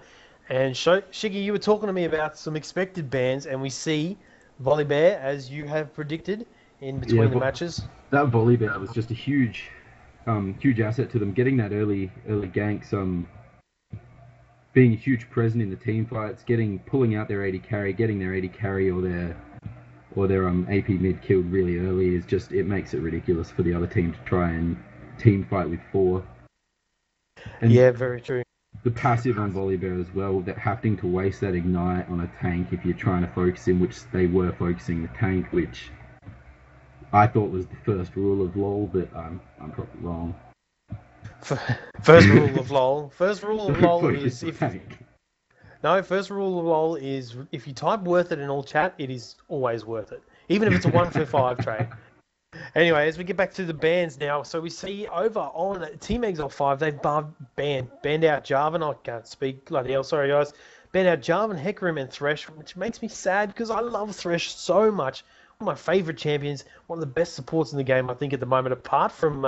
And Shiggy, you were talking to me about some expected bans, and we see Volibear, as you have predicted, in between the matches. That Volibear was just a huge asset to them. Getting that early ganks, being a huge presence in the team fights, pulling out their 80 carry, getting their 80 carry or their AP mid killed really early it makes it ridiculous for the other team to try and team fight with 4. And yeah, very true. The passive on Volibear as well, that having to waste that ignite on a tank if you're trying to focus him, which they were focusing the tank, which I thought was the first rule of LoL, but I'm probably wrong. First rule of LoL. First rule of LoL Focus is the if tank. no. First rule of LoL is if you type "worth it" in all chat, it is always worth it, even if it's a 1 for 5 trade. Anyway, as we get back to the bans now, so we see over on Team Exile 5, they've banned out Jarvan. I can't speak bloody hell, sorry guys. Banned out Jarvan, Hecarim, and Thresh, which makes me sad because I love Thresh so much. One of my favourite champions, one of the best supports in the game, I think, at the moment, apart from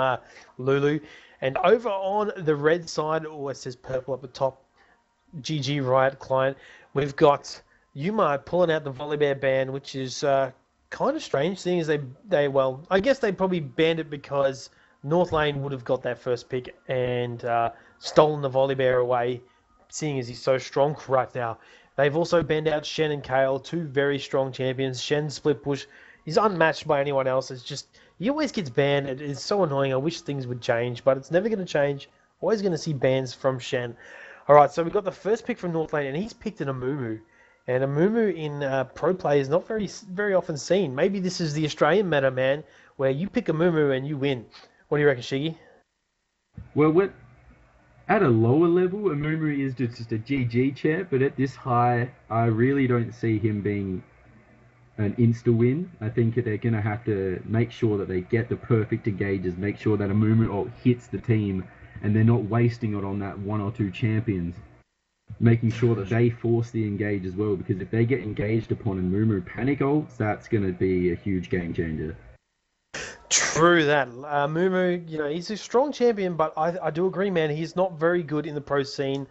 Lulu. And over on the red side, it says purple up the top, GG Riot client, we've got Umart pulling out the Volibear ban, which is kind of strange, seeing as I guess they probably banned it because North Lane would have got that first pick and stolen the Volibear away, seeing as he's so strong right now. They've also banned out Shen and Kale, 2 very strong champions. Shen split push. He's unmatched by anyone else. It's just, he always gets banned. It is so annoying. I wish things would change, but it's never going to change. Always going to see bans from Shen. All right, so we've got the first pick from North Lane, and he's picked an Amumu. And Amumu in pro play is not very often seen. Maybe this is the Australian meta, man, where you pick Amumu and you win. What do you reckon, Shiggy? Well, at a lower level, Amumu is just a GG champ, but at this high, I really don't see him being an insta-win. I think they're going to have to make sure that they get the perfect engages, make sure that Amumu ult hits the team, and they're not wasting it on that 1 or 2 champions. making sure that they force the engage as well, because if they get engaged upon and Mumu panic ults, that's going to be a huge game changer. True that. Mumu, he's a strong champion, but I do agree, man. He's not very good in the pro scene.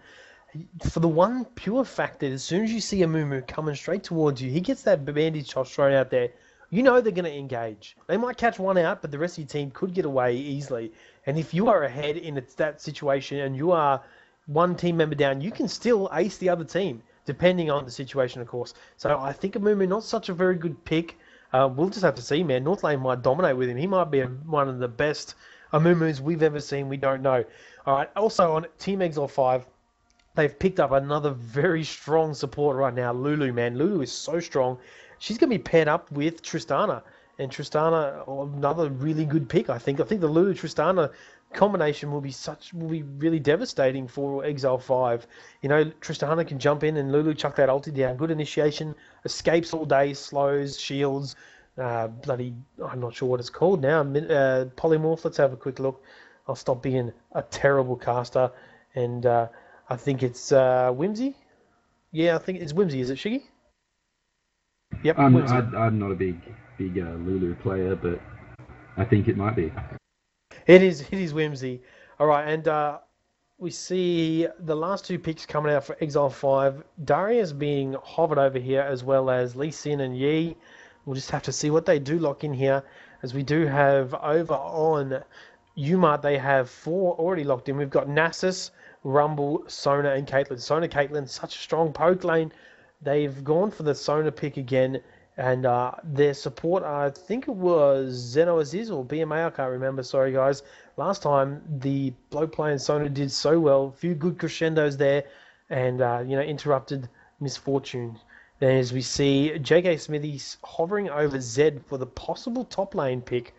For the one pure fact that as soon as you see a Mumu coming straight towards you, he gets that bandage toss thrown out there. You know they're going to engage. They might catch one out, but the rest of your team could get away easily. And if you are ahead in that situation and you are one team member down, you can still ace the other team, depending on the situation, of course. So I think a Mumu not such a very good pick. We'll just have to see, man. North Lane might dominate with him. He might be one of the best Amumus we've ever seen. We don't know. All right. Also on Team Exile 5, they've picked up another very strong support right now, Lulu, man. Lulu is so strong. She's going to be paired up with Tristana. And Tristana, another really good pick, I think. I think the Lulu-Tristana combination will be really devastating for Exile 5. Tristana can jump in and Lulu chuck that ulti down. Good initiation, escapes all day, slows, shields, I'm not sure what it's called now. Polymorph, let's have a quick look. I'll stop being a terrible caster. And I think it's Whimsy. Yeah, I think it's Whimsy. Is it Shiggy? Yep, Whimsy. I'm not a big Lulu player, but I think it might be. It is Whimsy. All right, and we see the last two picks coming out for Exile 5. Darius being hovered over here, as well as Lee Sin and Yi. We'll just have to see what they do lock in here, as we do have over on Umart, they have 4 already locked in. We've got Nasus, Rumble, Sona, and Caitlyn. Sona, Caitlyn, such a strong poke lane. They've gone for the Sona pick again. And their support, I think it was Zeno Aziz or BMA, I can't remember, sorry guys. Last time, the bloke playing Sona did so well. A few good crescendos there and, interrupted misfortune. Then as we see JK Smithies hovering over Zed for the possible top lane pick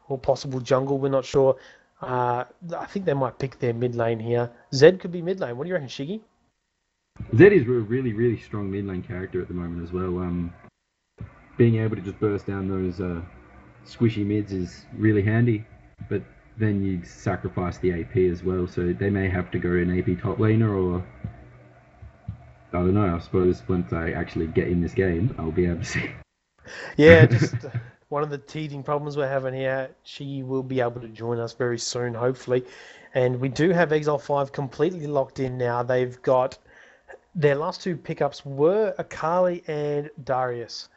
or possible jungle, we're not sure. I think they might pick their mid lane here. Zed could be mid lane. What do you reckon, Shiggy? Zed is a really, really strong mid lane character at the moment as well. Being able to just burst down those squishy mids is really handy, but then you sacrifice the AP as well, so they may have to go an AP top laner, or I don't know, I suppose once I actually get in this game, I'll be able to see. Yeah, just one of the teething problems we're having here. She will be able to join us very soon, hopefully. And we do have Exile 5 completely locked in now. They've got their last two pickups were Akali and Darius.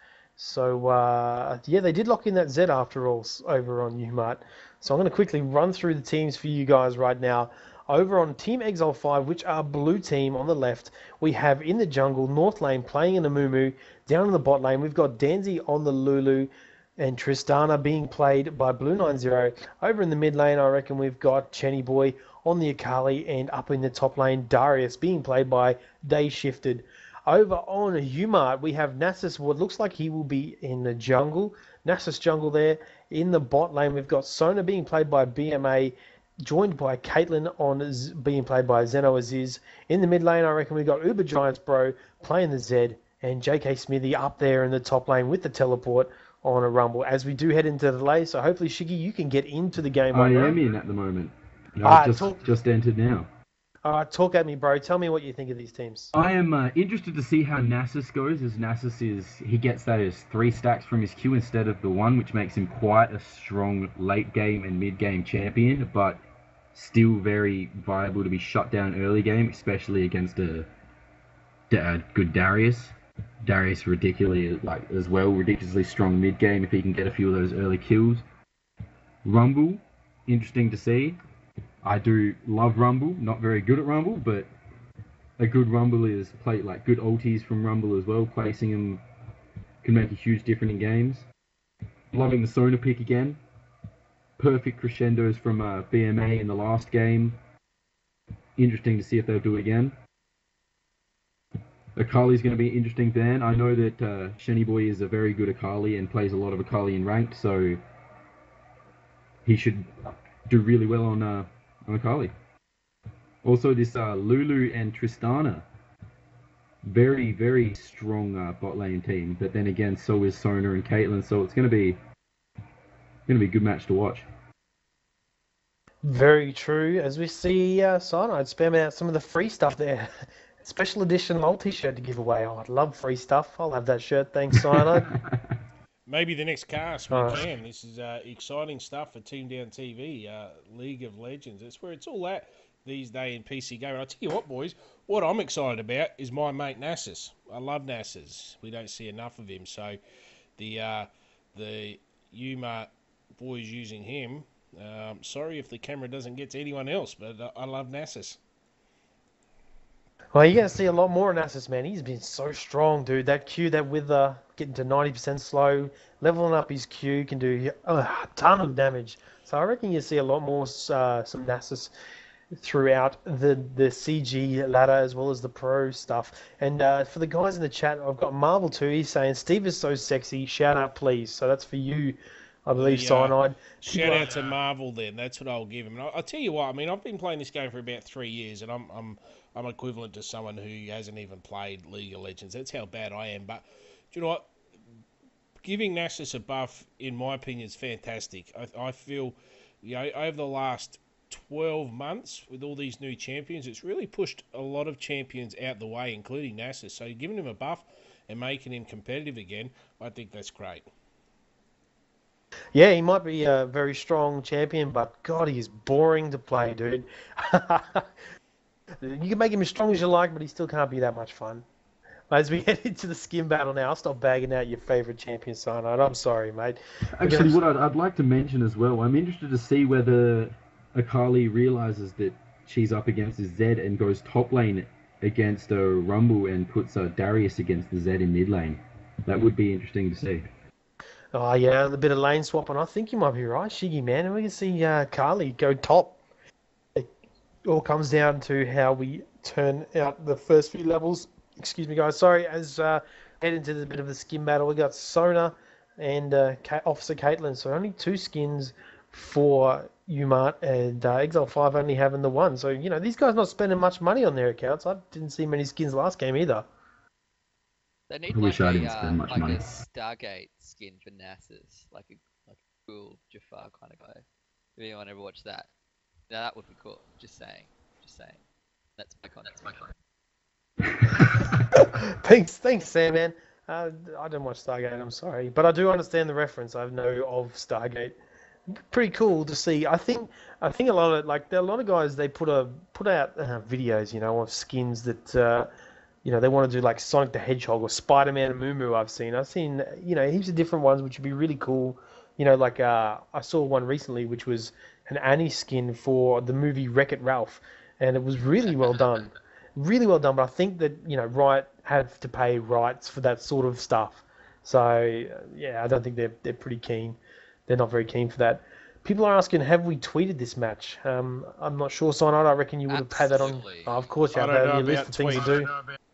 So, they did lock in that Zed after all over on Umart. So I'm going to quickly run through the teams for you guys right now. Over on Team Exile 5, which are blue team on the left, we have in the jungle, North Lane playing in a Mumu. Down in the bot lane, we've got Danzy on the Lulu and Tristana being played by Blue 90. Over in the mid lane, I reckon we've got Chenny Boy on the Akali, and up in the top lane, Darius being played by Day Shifted. Over on Umart, we have Nasus. What looks like he will be in the jungle. Nasus jungle there. In the bot lane, we've got Sona being played by BMA, joined by Caitlyn being played by Zeno Aziz. In the mid lane, I reckon we've got Uber Giants Bro playing the Zed, and JK Smithy up there in the top lane with the teleport on a Rumble. As we do head into the lane, so hopefully, Shiggy, you can get into the game right now. I am in at the moment. I've just entered now. All right, talk at me, bro. Tell me what you think of these teams. I am interested to see how Nasus goes, as Nasus he gets those 3 stacks from his Q instead of the 1, which makes him quite a strong late game and mid game champion, but still very viable to be shut down early game, especially against a good Darius. Darius ridiculously strong mid game if he can get a few of those early kills. Rumble, interesting to see. I do love Rumble, not very good at Rumble, but a good Rumble is good ultis from Rumble as well. Placing them can make a huge difference in games. Loving the Sona pick again. Perfect crescendos from BMA in the last game. Interesting to see if they'll do it again. Akali's going to be an interesting ban. I know that Shenny Boy is a very good Akali and plays a lot of Akali in ranked, so he should do really well on Akali. Also, this Lulu and Tristana, very, very strong bot lane team. But then again, so is Sona and Caitlyn. So it's going to be a good match to watch. Very true. As we see Cyanide spamming out some of the free stuff there. Special edition LOL t-shirt to give away. Oh, I'd love free stuff. I'll have that shirt. Thanks, Cyanide. Maybe the next cast we All right. can. This is exciting stuff for Team Down TV, League of Legends. That's where it's all at these days in PC gaming. I'll tell you what, boys, what I'm excited about is my mate Nassus. I love Nassus. We don't see enough of him, so the Umart boys using him. Sorry if the camera doesn't get to anyone else, but I love Nassus. Well, you're going to see a lot more of Nasus, man. He's been so strong, dude. That Q, that Wither, getting to 90% slow, leveling up his Q can do a ton of damage. So I reckon you'll see a lot more some Nasus throughout the CG ladder as well as the pro stuff. And for the guys in the chat, I've got Marvel too. He's saying, Steve is so sexy. Shout out, please. So that's for you, I believe, Cyanide. Shout out to Marvel then. That's what I'll give him. And I'll tell you what, I mean, I've been playing this game for about 3 years, and I'm equivalent to someone who hasn't even played League of Legends. That's how bad I am. But do you know what? Giving Nasus a buff, in my opinion, is fantastic. I feel, over the last 12 months with all these new champions, it's really pushed a lot of champions out the way, including Nasus. So giving him a buff and making him competitive again, I think that's great. Yeah, he might be a very strong champion, but God, he is boring to play, dude. You can make him as strong as you like, but he still can't be that much fun. As we head into the skin battle now, I'll stop bagging out your favourite champion, Cyanide. I'm sorry, mate. Actually, what I'd like to mention as well, I'm interested to see whether Akali realizes that she's up against a Zed and goes top lane against a Rumble and puts Darius against the Zed in mid lane. That would be interesting to see. Oh, yeah, a bit of lane swapping. I think you might be right, Shiggy, man. And we can see Carly go top. It all comes down to how we turn out the first few levels. Excuse me, guys. Sorry, as head into the bit of the skin battle, we got Sona and Officer Caitlin. So only 2 skins for Umart, and Exile 5 only having the 1. So, these guys not spending much money on their accounts. I didn't see many skins last game either. They need I wish I didn't spend much like money. a Stargate skin for Nasus, like a cool Jafar kind of guy. If anyone ever watched that, now that would be cool. Just saying. That's my comment. Thanks, Sam, man. I don't watch Stargate. I'm sorry, but I do understand the reference. I know of Stargate. Pretty cool to see. I think a lot of there are a lot of guys, they put out videos, of skins that they want to do, like Sonic the Hedgehog or Spider-Man and Moo. I've seen heaps of different ones which would be really cool. I saw one recently which was an Annie skin for the movie Wreck-It Ralph, and it was really well done. Really well done, but I think that, Riot have to pay rights for that sort of stuff. So, yeah, I don't think they're pretty keen. They're not very keen for that. People are asking, have we tweeted this match? I'm not sure, Cyanide. I reckon you would have had that on. Oh, of course, you have that on your list of things to do.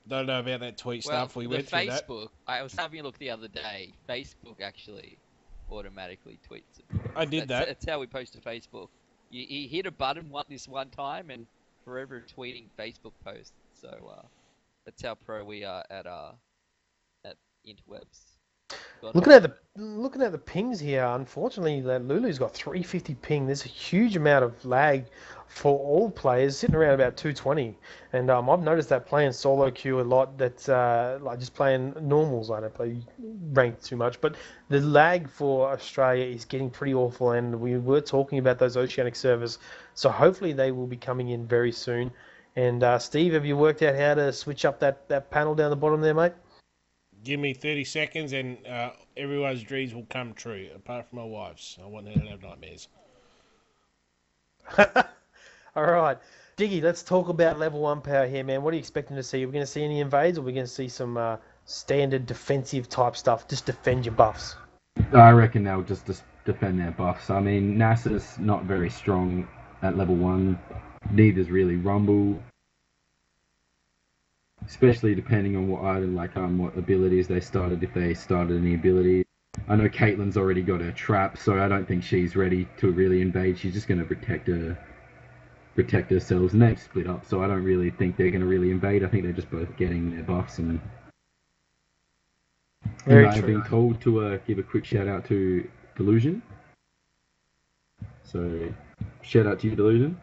Don't know about that tweet stuff. We went through that. Facebook, I was having a look the other day. Facebook actually automatically tweets it. I did that. That's how we post to Facebook. You hit a button this one time and forever tweeting Facebook posts. So that's how pro we are at interwebs. Looking at the pings here, unfortunately, Lulu's got 350 ping. There's a huge amount of lag for all players, sitting around about 220. And I've noticed that playing solo queue a lot. That like just playing normals, I don't play ranked too much. But the lag for Australia is getting pretty awful, and we were talking about those Oceanic servers. So hopefully they will be coming in very soon. And Steve, have you worked out how to switch up that panel down the bottom there, mate? Give me 30 seconds and everyone's dreams will come true, apart from my wife's. I want her to have nightmares. All right. Diggy, let's talk about level 1 power here, man. What are you expecting to see? Are we going to see any invades, or are we going to see some standard defensive type stuff? Just defend your buffs. I reckon they'll just defend their buffs. I mean, Nasus not very strong at level 1. Neither's really Rumble. Especially depending on what abilities they started, if they started any abilities. I know Caitlyn's already got her trap, so I don't think she's ready to really invade. She's just going to protect herself, and they've split up, so I don't really think they're going to really invade. I think they're just both getting their buffs. And I've been told to give a quick shout out to Delusion. So, shout out to you, Delusion.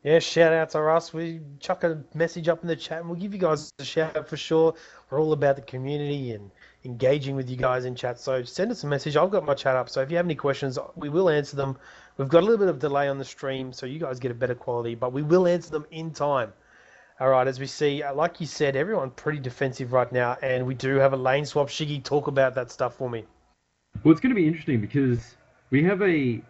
Yeah, shout outs are us. We chuck a message up in the chat and we'll give you guys a shout out for sure. We're all about the community and engaging with you guys in chat. So send us a message. I've got my chat up. So if you have any questions, we will answer them. We've got a little bit of delay on the stream, so you guys get a better quality, but we will answer them in time. All right, as we see, like you said, everyone's pretty defensive right now, and we do have a lane swap. Shiggy, talk about that stuff for me. Well, it's going to be interesting because we have a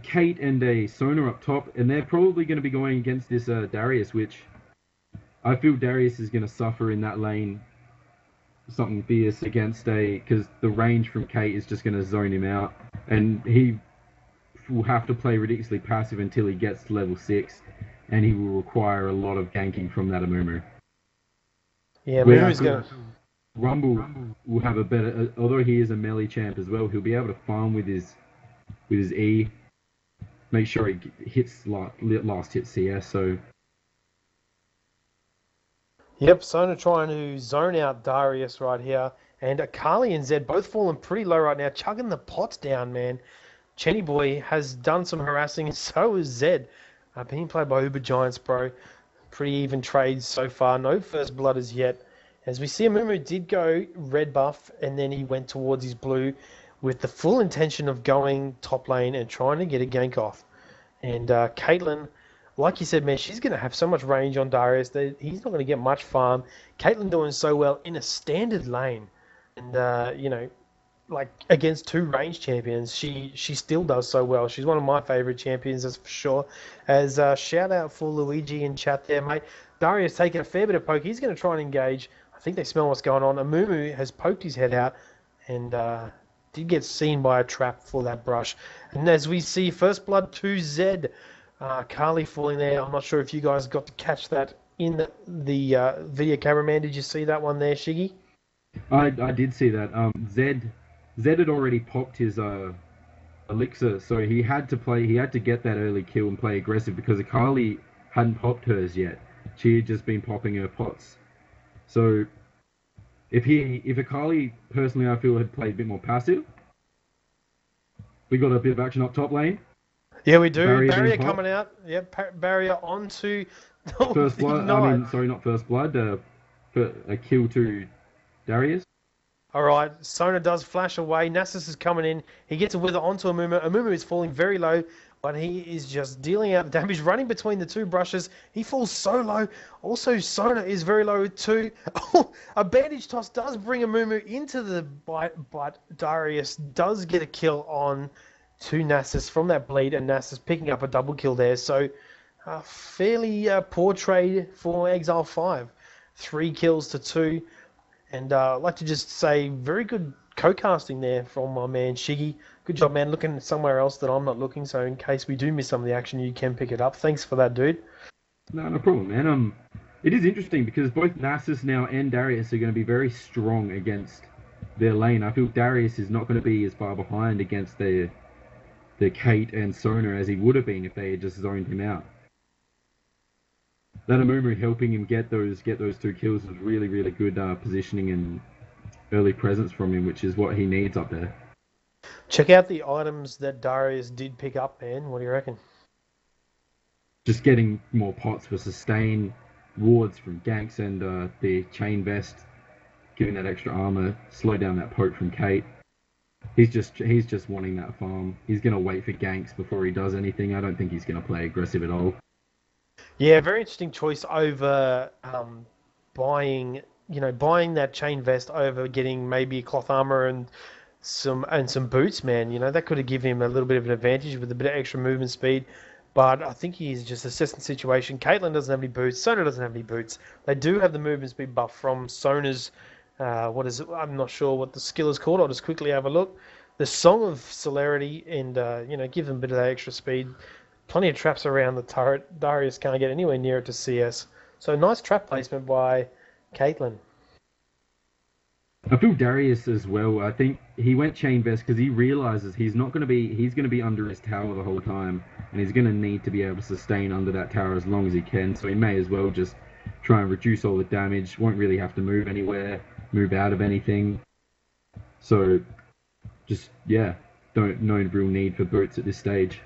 Kate and a Sona up top, and they're probably going to be going against this Darius, which I feel Darius is going to suffer in that lane something fierce against because the range from Kate is just going to zone him out, and he will have to play ridiculously passive until he gets to level 6, and he will require a lot of ganking from that Amumu. Yeah, Amumu's going to... Rumble will have a better, although he is a melee champ as well, he'll be able to farm with his E, make sure he hits last hit CS, so... Yep, Sona trying to zone out Darius right here, and Akali and Zed both falling pretty low right now, chugging the pots down, man. Chenny Boy has done some harassing, and so has Zed. Being played by Uber Giants, bro. Pretty even trades so far, no first blood as yet. As we see, Amumu did go red buff, and then he went towards his blue with the full intention of going top lane and trying to get a gank off. And Caitlyn, like you said, man, she's going to have so much range on Darius that he's not going to get much farm. Caitlyn doing so well in a standard lane. And, you know, like against two range champions, she still does so well. She's one of my favorite champions, that's for sure. As shout out for Luigi in chat there, mate. Darius taking a fair bit of poke. He's going to try and engage. I think they smell what's going on. Amumu has poked his head out and did get seen by a trap for that brush. And as we see, first blood to Zed. Carly falling there. I'm not sure if you guys got to catch that in the video cameraman. Did you see that one there, Shiggy? I did see that. Zed had already popped his elixir, so he had to get that early kill and play aggressive because Akali hadn't popped hers yet. She had just been popping her pots. So if Akali, personally, I feel had played a bit more passive, we got a bit of action up top lane. Yeah, we do. Barrier coming out. Yep, barrier onto first blood. Not first blood. A kill to Darius. All right, Sona does flash away. Nasus is coming in. He gets a wither onto Amumu. Amumu is falling very low, but he is just dealing out damage, running between the two brushes. He falls so low. Also, Sona is very low too. Oh, a bandage toss does bring Amumu into the bite, but Darius does get a kill on to Nasus from that bleed, and Nasus picking up a double kill there. So, fairly poor trade for Exile 5. 3 kills to 2. And I'd like to just say, very good co-casting there from my man Shiggy. Good job, man, looking somewhere else that I'm not looking, so in case we do miss some of the action, you can pick it up. Thanks for that, dude. No problem, man. It is interesting because both Nasus now and Darius are going to be very strong against their lane. I feel Darius is not going to be as far behind against the Kate and Sona as he would have been if they had just zoned him out. That Amumu helping him get those 2 kills was really, really good positioning and early presence from him, which is what he needs up there. Check out the items that Darius did pick up, man. What do you reckon? Just getting more pots for sustain, wards from ganks, and the chain vest, giving that extra armor, slow down that poke from Kate. He's just wanting that farm. He's going to wait for ganks before he does anything. I don't think he's going to play aggressive at all. Yeah, very interesting choice over buying that chain vest over getting maybe cloth armor and some boots, man. You know, that could have given him a little bit of an advantage with a bit of extra movement speed. But I think he's just assessing the situation. Caitlyn doesn't have any boots. Sona doesn't have any boots. They do have the movement speed buff from Sona's, what is it? I'm not sure what the skill is called. I'll just quickly have a look. The Song of Celerity, and give them a bit of that extra speed. Plenty of traps around the turret. Darius can't get anywhere near it to CS. So nice trap placement by Caitlyn. I feel Darius as well. I think he went chain vest because he realizes he's going to be under his tower the whole time, and he's going to need to be able to sustain under that tower as long as he can. So he may as well just try and reduce all the damage. Won't really have to move anywhere, move out of anything. So just no real need for boots at this stage.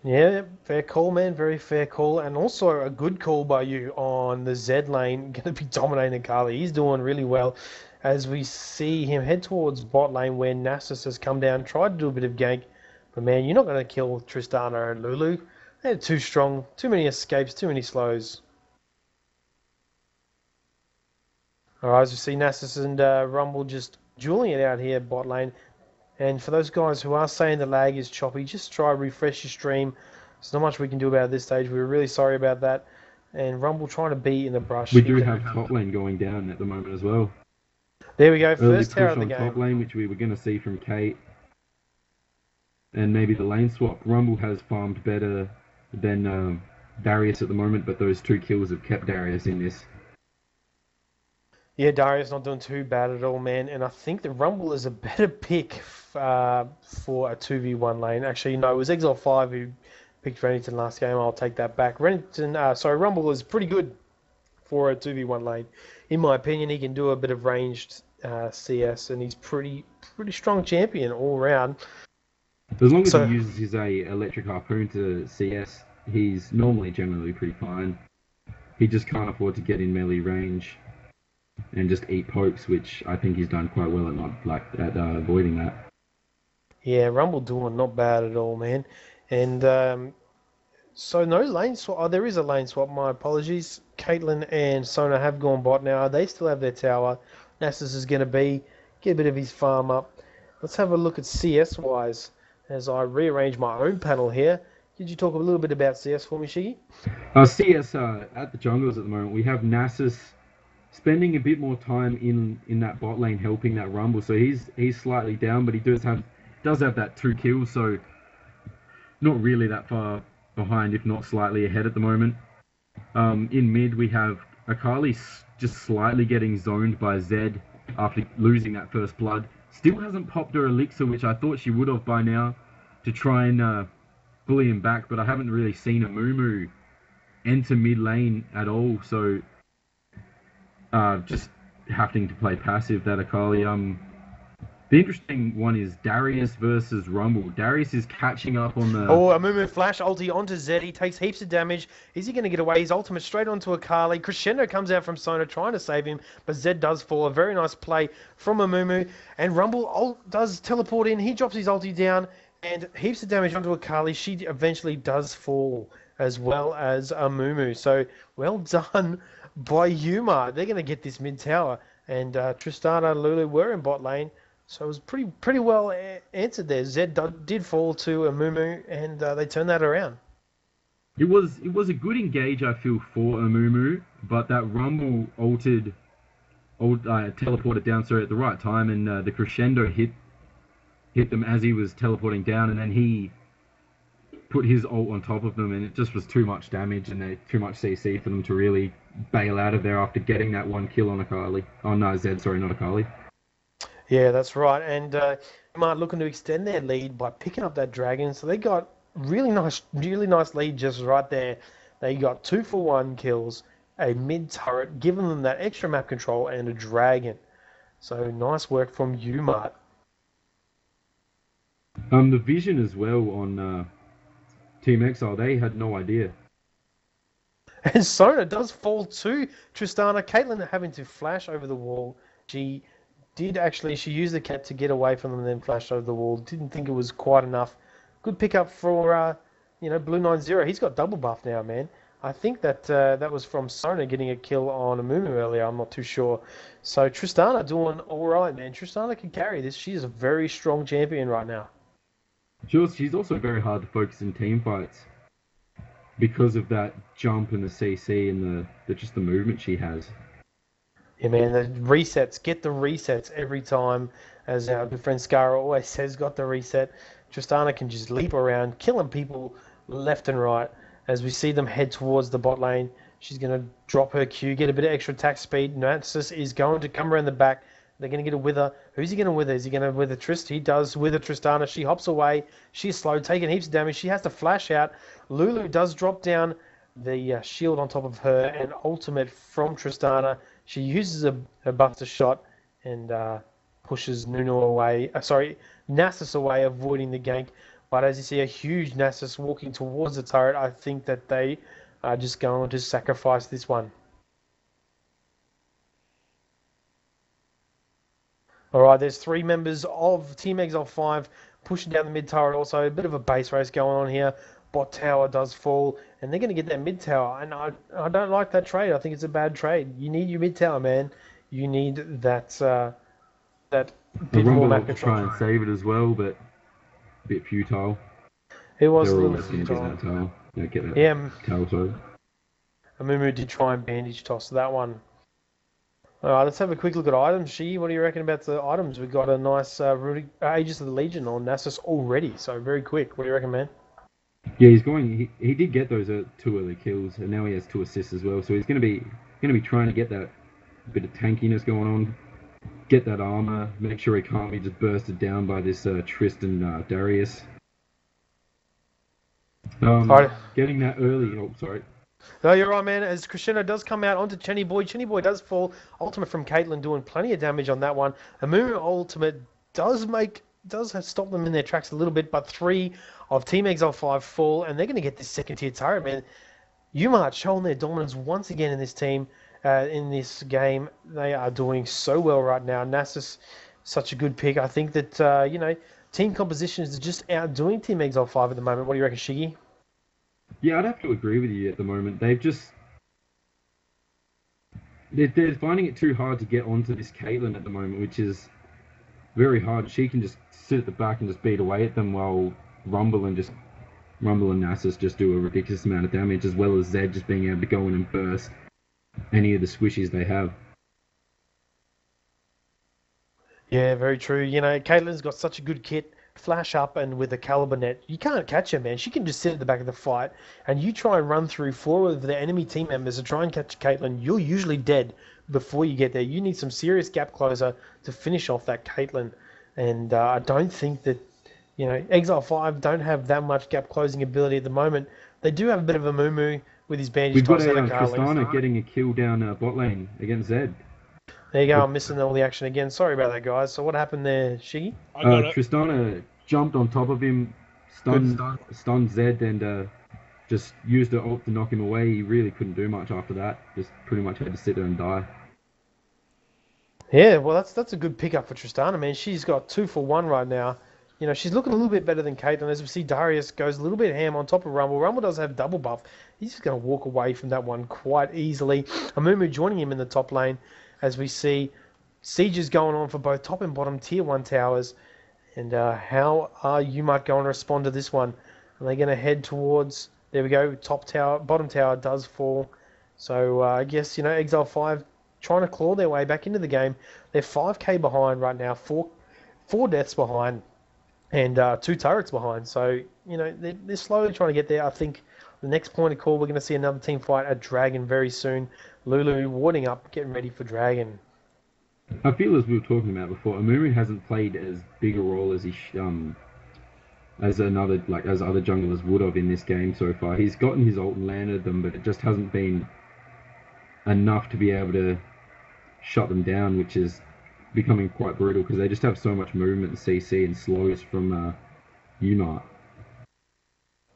Yeah, fair call, man. Very fair call. And also a good call by you on the Z lane. Going to be dominating Carly. He's doing really well as we see him head towards bot lane where Nasus has come down, tried to do a bit of gank. But man, you're not going to kill Tristana and Lulu. They're too strong. Too many escapes, too many slows. Alright, as we see Nasus and Rumble just dueling it out here bot lane. And for those guys who are saying the lag is choppy, just try refresh your stream. There's not much we can do about it at this stage. We're really sorry about that. And Rumble trying to be in the brush. We do have top lane going down at the moment as well. There we go. Early First tower push of the on game. top lane, which we were going to see from Kate. And maybe the lane swap. Rumble has farmed better than Darius at the moment, but those 2 kills have kept Darius in this. Yeah, Darius not doing too bad at all, man. And I think the Rumble is a better pick for a 2v1 lane. Actually, no, it was Exile 5 who picked Renington last game. I'll take that back. Rumble is pretty good for a 2v1 lane. In my opinion, he can do a bit of ranged CS, and he's pretty strong champion all around. As long as he uses his electric harpoon to CS, he's normally generally pretty fine. He just can't afford to get in melee range and just eat pokes, which I think he's done quite well at avoiding that. Yeah, Rumble doing not bad at all, man. And so no lane swap. Oh, there is a lane swap. My apologies. Caitlyn and Sona have gone bot now. They still have their tower. Nasus is going to get a bit of his farm up. Let's have a look at CS wise as I rearrange my own panel here. Could you talk a little bit about CS for me, Shiggy? CS at the jungles at the moment, we have Nasus spending a bit more time in that bot lane helping that Rumble. So he's slightly down, but he does have that 2 kills. So not really that far behind, if not slightly ahead at the moment. In mid, we have Akali just slightly getting zoned by Zed after losing that first blood. Still hasn't popped her elixir, which I thought she would have by now, to try and bully him back. But I haven't really seen a Mumu enter mid lane at all. So just having to play passive, that Akali. The interesting one is Darius versus Rumble. Darius is catching up on the... Oh, a Mumu flash ulti onto Zed. He takes heaps of damage. Is he going to get away? His ultimate straight onto Akali. Crescendo comes out from Sona trying to save him, but Zed does fall. A very nice play from a Mumu. And Rumble does teleport in. He drops his ulti down and heaps of damage onto Akali. She eventually does fall as well as a Mumu. So, well done by Umart. They're going to get this mid tower. And Tristana and Lulu were in bot lane. So it was pretty well answered there. Zed did fall to a Mumu, and they turned that around. It was a good engage, I feel, for a Mumu, but that Rumble teleported down at the right time, and the Crescendo hit them as he was teleporting down, and then he put his ult on top of them, and it just was too much damage and too much CC for them to really bail out of there after getting that 1 kill on Akali. Oh no, Zed, sorry, not Akali. Yeah, that's right. And Umart looking to extend their lead by picking up that dragon. So they got really nice lead just right there. They got 2-for-1 kills, a mid turret, giving them that extra map control and a dragon. So nice work from Umart. The vision as well on Team Exile, they had no idea. And Sona does fall to Tristana. Caitlyn having to flash over the wall. She used the cat to get away from them and then flashed over the wall. Didn't think it was quite enough. Good pickup for, Blue 90. He's got double buff now, man. I think that that was from Sona getting a kill on a Mumu earlier. I'm not too sure. So Tristana doing all right, man. Tristana can carry this. She is a very strong champion right now. She's also very hard to focus in team fights because of that jump and the CC and the movement she has. Yeah, man, the resets. Get the resets every time. As our good friend Scara always says, got the reset. Tristana can just leap around, killing people left and right. As we see them head towards the bot lane, she's going to drop her Q, get a bit of extra attack speed. Nasus is going to come around the back. They're going to get a wither. Who's he going to wither? Is he going to wither Trist? He does wither Tristana. She hops away. She's slow, taking heaps of damage. She has to flash out. Lulu does drop down the shield on top of her, and ultimate from Tristana. She uses a buster shot and pushes Nasus away, avoiding the gank. But as you see a huge Nasus walking towards the turret, I think that they are just going to sacrifice this one. All right, there's 3 members of Team Exile 5 pushing down the mid turret also. A bit of a base race going on here. Bot tower does fall, and they're going to get that mid tower. And I don't like that trade. I think it's a bad trade. You need your mid tower, man. You need that that The bit more Rumble macro to try and save it as well, but a bit futile. It was a They're little always going to futile. get that tower. Yeah, get that Yeah, tower, sorry. Amumu did try and bandage toss that one. All right, let's have a quick look at items. She, what do you reckon about the items? We've got a nice Aegis of the Legion on Nasus already, so very quick. What do you reckon, man? Yeah, he's going. He did get those 2 early kills, and now he has 2 assists as well. So he's going to be trying to get that bit of tankiness going on, get that armor, make sure he can't be just bursted down by this Tristan Darius. Right. Getting that early. Oh, sorry. No, you're right, man. As Crescendo does come out onto Chenny Boy does fall. Ultimate from Caitlyn doing plenty of damage on that one. Amumu ultimate does have stop them in their tracks a little bit, but 3 of Team Exile 5 fall, and they're going to get this second tier turret, man. Umart showing their dominance once again in this team, in this game. They are doing so well right now. Nasus, such a good pick. I think that, team composition is just outdoing Team Exile 5 at the moment. What do you reckon, Shiggy? Yeah, I'd have to agree with you at the moment. They're finding it too hard to get onto this Caitlyn at the moment, which is very hard. She can just sit at the back and just beat away at them while Rumble and Nasus just do a ridiculous amount of damage, as well as Zed just being able to go in and burst any of the squishies they have. Yeah, very true. Caitlyn's got such a good kit. Flash up and with a caliber net, you can't catch her, man. She can just sit at the back of the fight, and you try and run through 4 of the enemy team members to try and catch Caitlyn. You're usually dead before you get there. You need some serious gap closer to finish off that Caitlyn, and I don't think that Exile 5 don't have that much gap closing ability at the moment. They do have a bit of a moo with his bandage. We've got toss and Tristana getting a kill down bot lane against Zed. There you go. I'm missing all the action again. Sorry about that, guys. So what happened there, Shiggy? Tristana jumped on top of him, stunned Zed, and just used the ult to knock him away. He really couldn't do much after that. Just pretty much had to sit there and die. Yeah, well, that's a good pickup for Tristana, man. She's got 2 for 1 right now. She's looking a little bit better than Caitlyn. As we see, Darius goes a little bit ham on top of Rumble. Rumble does have double buff. He's just going to walk away from that one quite easily. Amumu joining him in the top lane, as we see sieges going on for both top and bottom tier 1 towers. And how are Umart going to respond to this one? Are they going to head towards... There we go, top tower, bottom tower does fall. So I guess, Exile 5 trying to claw their way back into the game. They're 5k behind right now, 4 deaths behind, and 2 turrets behind. So, they're slowly trying to get there. I think the next point of call, we're going to see another team fight at Dragon very soon. Lulu warding up, getting ready for Dragon. I feel, as we were talking about before, Amumu hasn't played as big a role as as other junglers would have in this game so far. He's gotten his ult and landed them, but it just hasn't been enough to be able to shut them down, which is becoming quite brutal because they just have so much movement and CC and slows from Umart.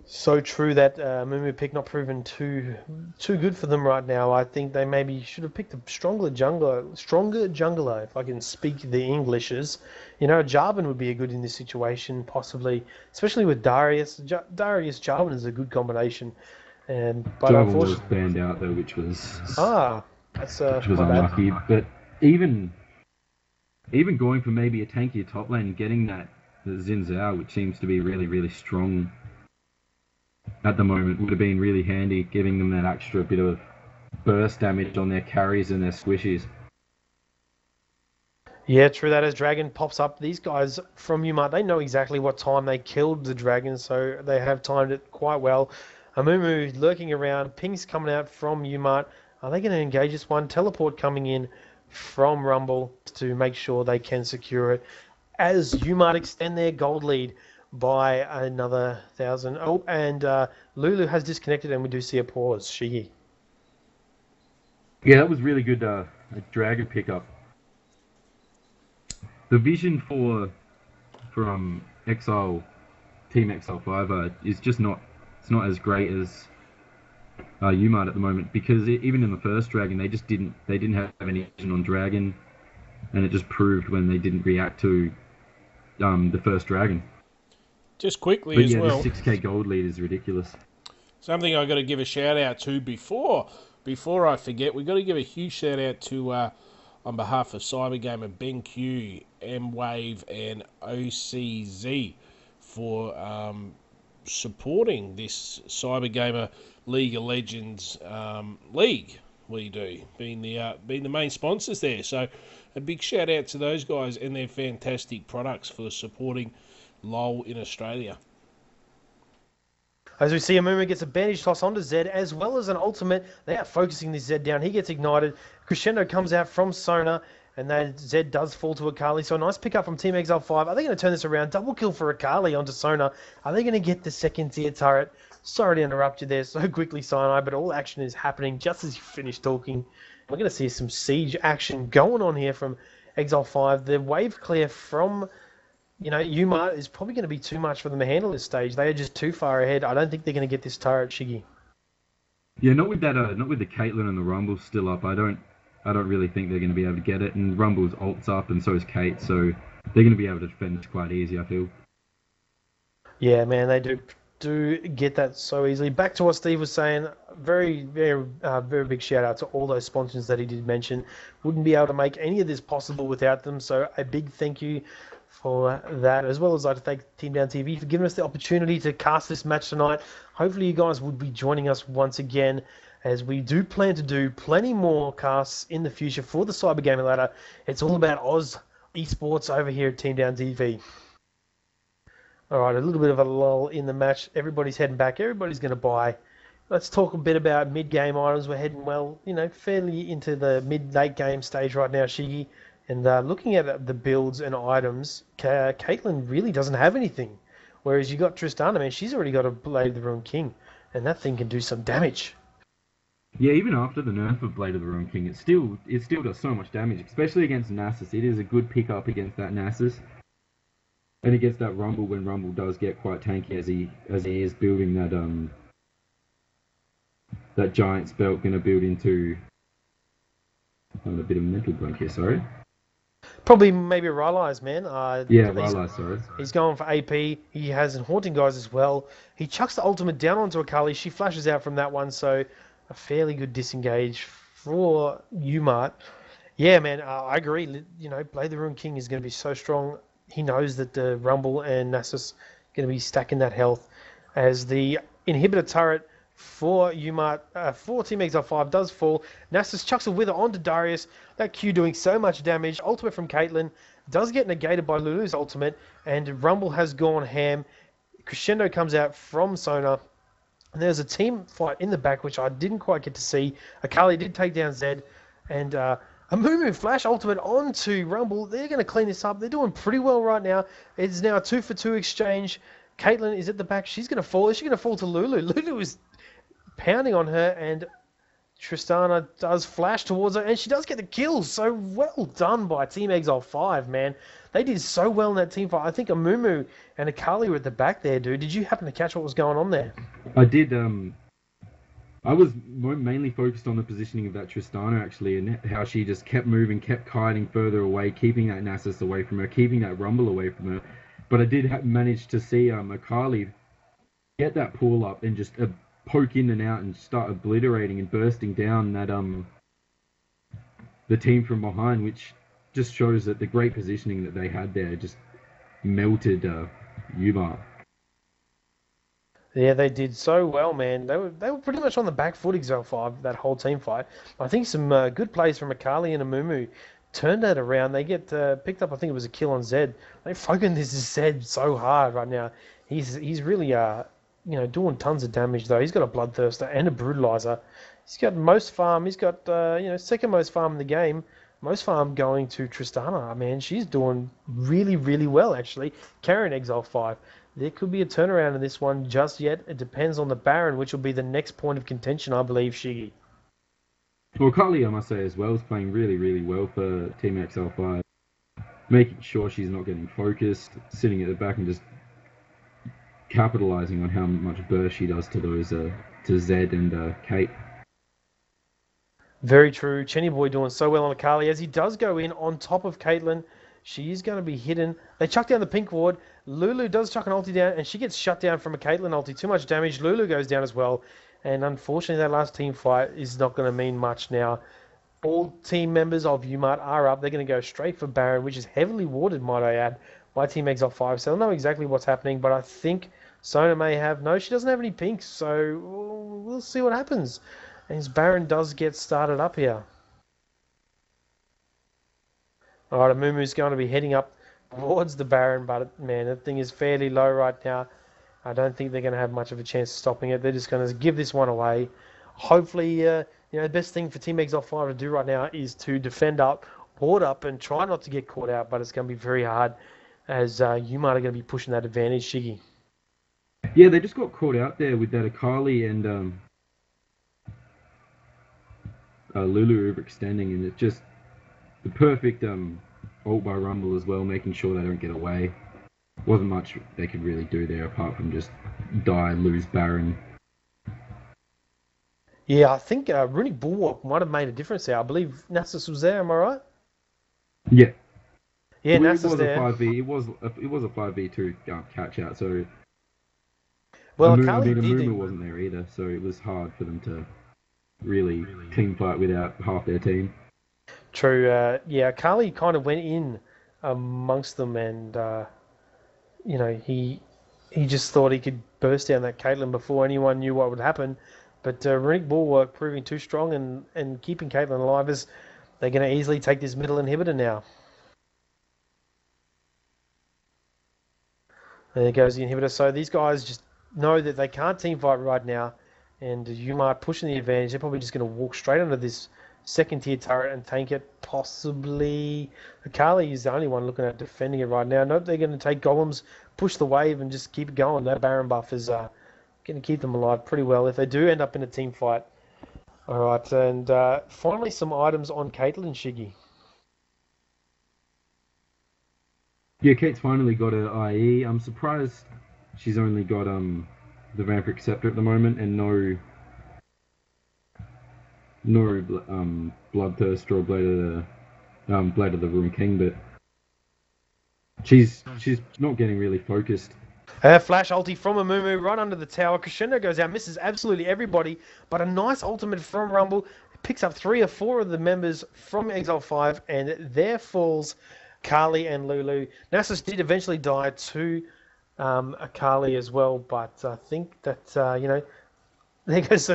So true that Mumu pick not proven too good for them right now. I think they maybe should have picked a stronger jungler, if I can speak the Englishes. Jarvan would be a good in this situation, possibly, especially with Darius. Darius Jarvan is a good combination, but Jarvan unfortunately was banned out though, which was which was unlucky. But even going for maybe a tankier top lane and getting that Xin Zhao, which seems to be really, really strong at the moment, would have been really handy, giving them that extra bit of burst damage on their carries and their squishies. Yeah, true that. As Dragon pops up, these guys from Umart, they know exactly what time they killed the Dragon, so they have timed it quite well. Amumu lurking around, pings coming out from Umart. Are they going to engage this one? Teleport coming in from Rumble to make sure they can secure it. As Umart extend their gold lead by another 1,000. Oh, and Lulu has disconnected, and we do see a pause. Shiggy. Yeah, that was really good. A Dragon pickup. The vision for Exile Team XL5 is just not. It's not as great as Umart at the moment, because even in the first Dragon they just didn't have any vision on Dragon, and it just proved when they didn't react to the first Dragon. Just quickly But as yeah, well, the 6k gold lead is ridiculous. something I got to give a shout out to before I forget. We got to give a huge shout out to on behalf of Cybergamer, BenQ, M-Wave, and OCZ for supporting this Cybergamer League of Legends league we do, being the main sponsors there. So a big shout out to those guys and their fantastic products for supporting LoL in Australia. As we see, Amuma gets a bandage toss onto Zed, as well as an ultimate. They are focusing this Zed down. He gets ignited. Crescendo comes out from Sona, and then Zed does fall to Akali. So a nice pick up from Team Exile 5. Are they going to turn this around? Double kill for Akali onto Sona. Are they going to get the second tier turret? Sorry to interrupt you there so quickly, Sinai, but all action is happening just as you finish talking. We're going to see some siege action going on here from Exile 5. The wave clear from Umart is probably going to be too much for them to handle this stage. They are just too far ahead. I don't think they're going to get this turret, Shiggy. Yeah, not with the Caitlyn and the Rumble still up. I don't really think they're going to be able to get it. And Rumble's ult's up, and so is Kate, so they're going to be able to defend this quite easy, I feel. Yeah, man, they do get that so easily. Back to what Steve was saying, very, very, very big shout out to all those sponsors that he did mention. Wouldn't be able to make any of this possible without them, so a big thank you for that, as well as I'd like to thank Team Down TV for giving us the opportunity to cast this match tonight. Hopefully you guys would be joining us once again, as we do plan to do plenty more casts in the future for the Cyber Gaming Ladder. It's all about Oz esports over here at Team Down TV. All right, a little bit of a lull in the match. Everybody's heading back. Everybody's going to buy. Let's talk a bit about mid-game items. We're heading, fairly into the mid-late game stage right now, Shiggy. And looking at the builds and items, Caitlyn really doesn't have anything. Whereas you got Tristana, man, she's already got a Blade of the Ruined King. And that thing can do some damage. Yeah, even after the nerf of Blade of the Ruined King, it still does so much damage, especially against Nasus. It is a good pickup against that Nasus. And against that Rumble, when Rumble does get quite tanky as he is building that giant spell, going to build into... I'm a bit of a mental blank here, sorry. Probably maybe Rylai's, man. Rylai, sorry. He's going for AP. He has Haunting Guys as well. He chucks the ultimate down onto Akali. She flashes out from that one, so a fairly good disengage for Umart. Yeah, man, I agree. Blade the Ruined King is going to be so strong. He knows that the Rumble and Nasus are going to be stacking that health, as the inhibitor turret for Umart, for Team Exile 5 does fall. Nasus chucks a Wither onto Darius. That Q doing so much damage. Ultimate from Caitlyn does get negated by Lulu's ultimate, and Rumble has gone ham. Crescendo comes out from Sona, and there's a team fight in the back, which I didn't quite get to see. Akali did take down Zed, and Amumu flash ultimate onto Rumble. They're going to clean this up. They're doing pretty well right now. It's now a 2-for-2 exchange. Caitlyn is at the back. She's going to fall. Is she going to fall to Lulu? Lulu is pounding on her, and Tristana does flash towards her, and she does get the kill. So well done by Team Exile 5, man. They did so well in that team fight. I think Amumu and Akali were at the back there, dude. Did you happen to catch what was going on there? I did. I was mainly focused on the positioning of that Tristana, actually, and how she just kept moving, kept kiting further away, keeping that Nasus away from her, keeping that Rumble away from her. But I did manage to see Akali get that pull up and just poke in and out and start obliterating and bursting down that the team from behind, which just shows that the great positioning that they had there just melted Umart. Yeah, they did so well, man. They were pretty much on the back foot, Exile 5, that whole team fight. I think some good plays from Akali and Amumu turned that around. They get picked up, I think it was a kill on Zed. They've focused this Zed so hard right now. He's really doing tons of damage, though. He's got a Bloodthirster and a Brutalizer. He's got most farm. He's got second most farm in the game. Most farm going to Tristana. Man, she's doing really, really well, actually. Carrying Exile 5. There could be a turnaround in this one just yet. It depends on the Baron, which will be the next point of contention, I believe, Shiggy. Well, Kali, I must say, as well, is playing really, really well for Team XL5. Making sure she's not getting focused, sitting at the back and just capitalizing on how much burst she does to those to Zed and Kate. Very true. Chenny Boy doing so well on Akali as he does go in on top of Caitlyn. She is going to be hidden. They chuck down the pink ward. Lulu does chuck an ulti down, and she gets shut down from a Caitlyn ulti. Too much damage. Lulu goes down as well. And unfortunately, that last team fight is not going to mean much now. All team members of Umart are up. They're going to go straight for Baron, which is heavily warded, might I add, by Team Exile 5. So I don't know exactly what's happening, but I think Sona may have... No, she doesn't have any pinks, so we'll see what happens. As Baron does get started up here. Alright, Amumu's going to be heading up towards the Baron, but man, that thing is fairly low right now. I don't think they're going to have much of a chance of stopping it. They're just going to give this one away. Hopefully, the best thing for Team Exile 5 to do right now is to defend up, ward up, and try not to get caught out, but it's going to be very hard as Umart are going to be pushing that advantage, Shiggy. Yeah, they just got caught out there with that Akali and Lulu overextending, and it's just the perfect ult by Rumble as well, making sure they don't get away. Wasn't much they could really do there apart from just die, lose Baron. Yeah, I think Runic Bulwark might have made a difference there. I believe Nasus was there, am I right? Yeah. Yeah, Well, Nasus there. It was a 5v2 catch out, so Well, Amumu wasn't there either, so it was hard for them to really team fight without half their team. True. Yeah, Akali kind of went in amongst them, and he just thought he could burst down that Caitlyn before anyone knew what would happen. But Runic Bulwark proving too strong and keeping Caitlyn alive as they're going to easily take this middle inhibitor now. There goes the inhibitor. So these guys just know that they can't team fight right now, and Umart pushing the advantage. They're probably just going to walk straight under this second tier turret and tank it. Possibly Akali is the only one looking at defending it right now. Nope, they're going to take golems, push the wave, and just keep it going. That Baron buff is going to keep them alive pretty well if they do end up in a team fight. All right, and finally some items on Caitlyn, Shiggy. Yeah, Kate's finally got her IE. I'm surprised she's only got the Vampiric Scepter at the moment and no Bloodthirst or Blade of the Ruined King, but she's not getting really focused. Flash ulti from Amumu right under the tower. Crescendo goes out, misses absolutely everybody, but a nice ultimate from Rumble. Picks up 3 or 4 of the members from Exile 5, and there falls Kali and Lulu. Nasus did eventually die to Akali as well, but I think that, there goes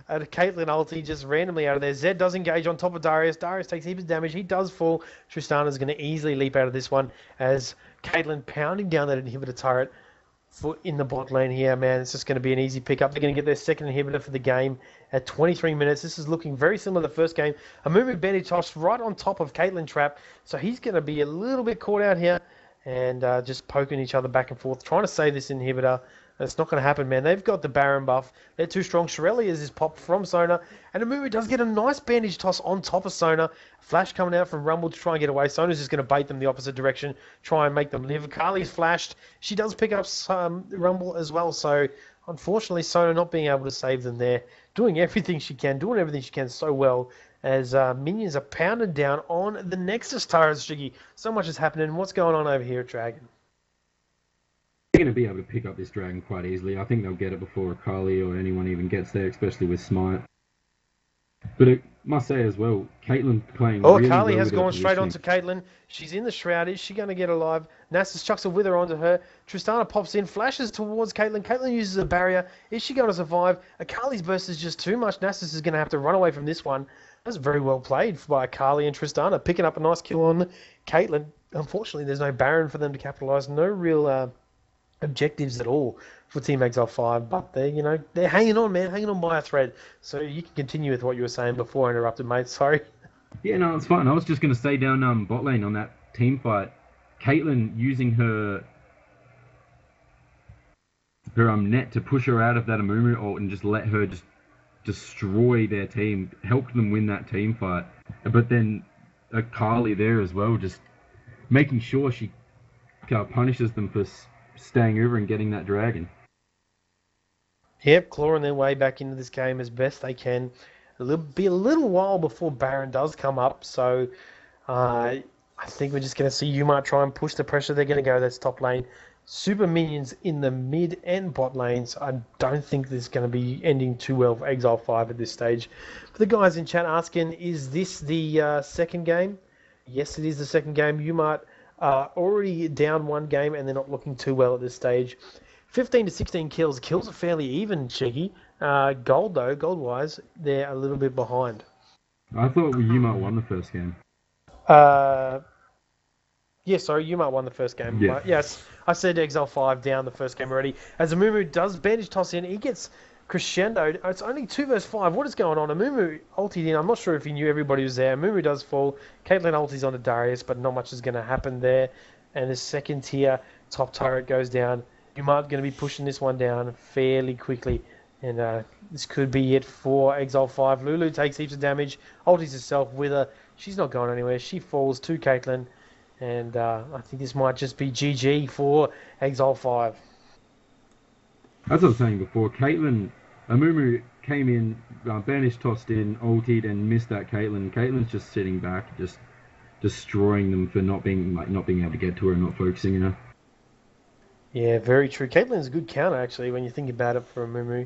a Caitlyn ulti just randomly out of there. Zed does engage on top of Darius. Darius takes heaps of damage. He does fall. Tristana's going to easily leap out of this one as Caitlyn pounding down that inhibitor turret in the bot lane here, man. It's just going to be an easy pickup. They're going to get their second inhibitor for the game at 23 minutes. This is looking very similar to the first game. Amumu Benny tossed right on top of Caitlyn Trap, so he's going to be a little bit caught out here and just poking each other back and forth, trying to save this inhibitor. It's not going to happen, man. They've got the Baron buff. They're too strong. Shirelius is popped from Sona. And Amumu does get a nice bandage toss on top of Sona. Flash coming out from Rumble to try and get away. Sona's just going to bait them the opposite direction, try and make them live. Kali's flashed. She does pick up some Rumble as well. So, unfortunately, Sona not being able to save them there. Doing everything she can so well as minions are pounded down on the Nexus turrets, Shiggy. So much is happening. What's going on over here at Dragon? They're going to be able to pick up this dragon quite easily. I think they'll get it before Akali or anyone even gets there, especially with Smite. But I must say as well, Caitlyn playing really Akali well has with her gone straight positioning. onto Caitlyn. She's in the shroud. Is she going to get alive? Nasus chucks a wither onto her. Tristana pops in, flashes towards Caitlyn. Caitlyn uses a barrier. Is she going to survive? Akali's burst is just too much. Nasus is going to have to run away from this one. That's very well played by Akali and Tristana, picking up a nice kill on Caitlyn. Unfortunately, there's no Baron for them to capitalise. No real objectives at all for Team Exile 5, but they're hanging on, man, hanging on by a thread. So you can continue with what you were saying before I interrupted, mate. Sorry. Yeah, no, it's fine. I was just going to stay down bot lane on that team fight. Caitlyn using her net to push her out of that Amumu ult and just let her just destroy their team, helped them win that team fight. But then Akali there as well, just making sure she punishes them for staying over and getting that dragon. Yep, clawing their way back into this game as best they can. It'll be a little while before Baron does come up, so I think we're just going to see Umart try and push the pressure. They're going to go that's top lane. Super minions in the mid and bot lanes. I don't think this is going to be ending too well for Exile 5 at this stage. For the guys in chat asking, is this the second game? Yes, it is the second game. Umart already down one game and they're not looking too well at this stage. 15 to 16 kills. Kills are fairly even, Cheeky. Gold, though, gold-wise, they're a little bit behind. I thought Umart won the first game. Sorry, Umart won the first game. Yeah. Yes, I said Exile 5 down the first game already. As Amumu does bandage toss in, he gets crescendoed. It's only 2 versus 5. What is going on? Amumu ultied in. I'm not sure if he knew everybody was there. Amumu does fall. Caitlyn ultis onto Darius, but not much is going to happen there. And the second tier top turret goes down. Umart going to be pushing this one down fairly quickly. And this could be it for Exile 5. Lulu takes heaps of damage. Ultis herself with her. She's not going anywhere. She falls to Caitlyn. And I think this might just be GG for Exile 5. As I was saying before, Amumu came in, banished, tossed in, ulted, and missed that Caitlyn. Caitlyn's just sitting back, just destroying them for not being able to get to her and not focusing on her. Yeah, very true. Caitlyn's a good counter, actually, when you think about it for Amumu.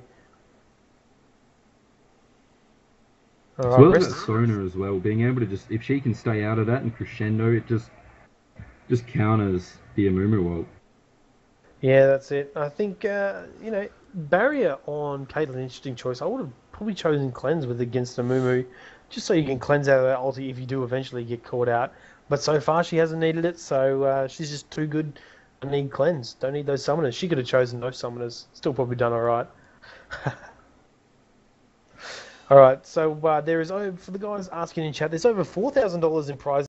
As well as that Sona as well, being able to if she can stay out of that and crescendo, it just counters the Amumu ult. Yeah, that's it. I think, barrier on Caitlyn, interesting choice. I would have probably chosen Cleanse with against Amumu, just so you can cleanse out of that ulti if you do eventually get caught out. But so far, she hasn't needed it, so she's just too good to need Cleanse. Don't need those summoners. She could have chosen those summoners. Still probably done all right. All right, so there is, for the guys asking in chat, there's over $4,000 in prizes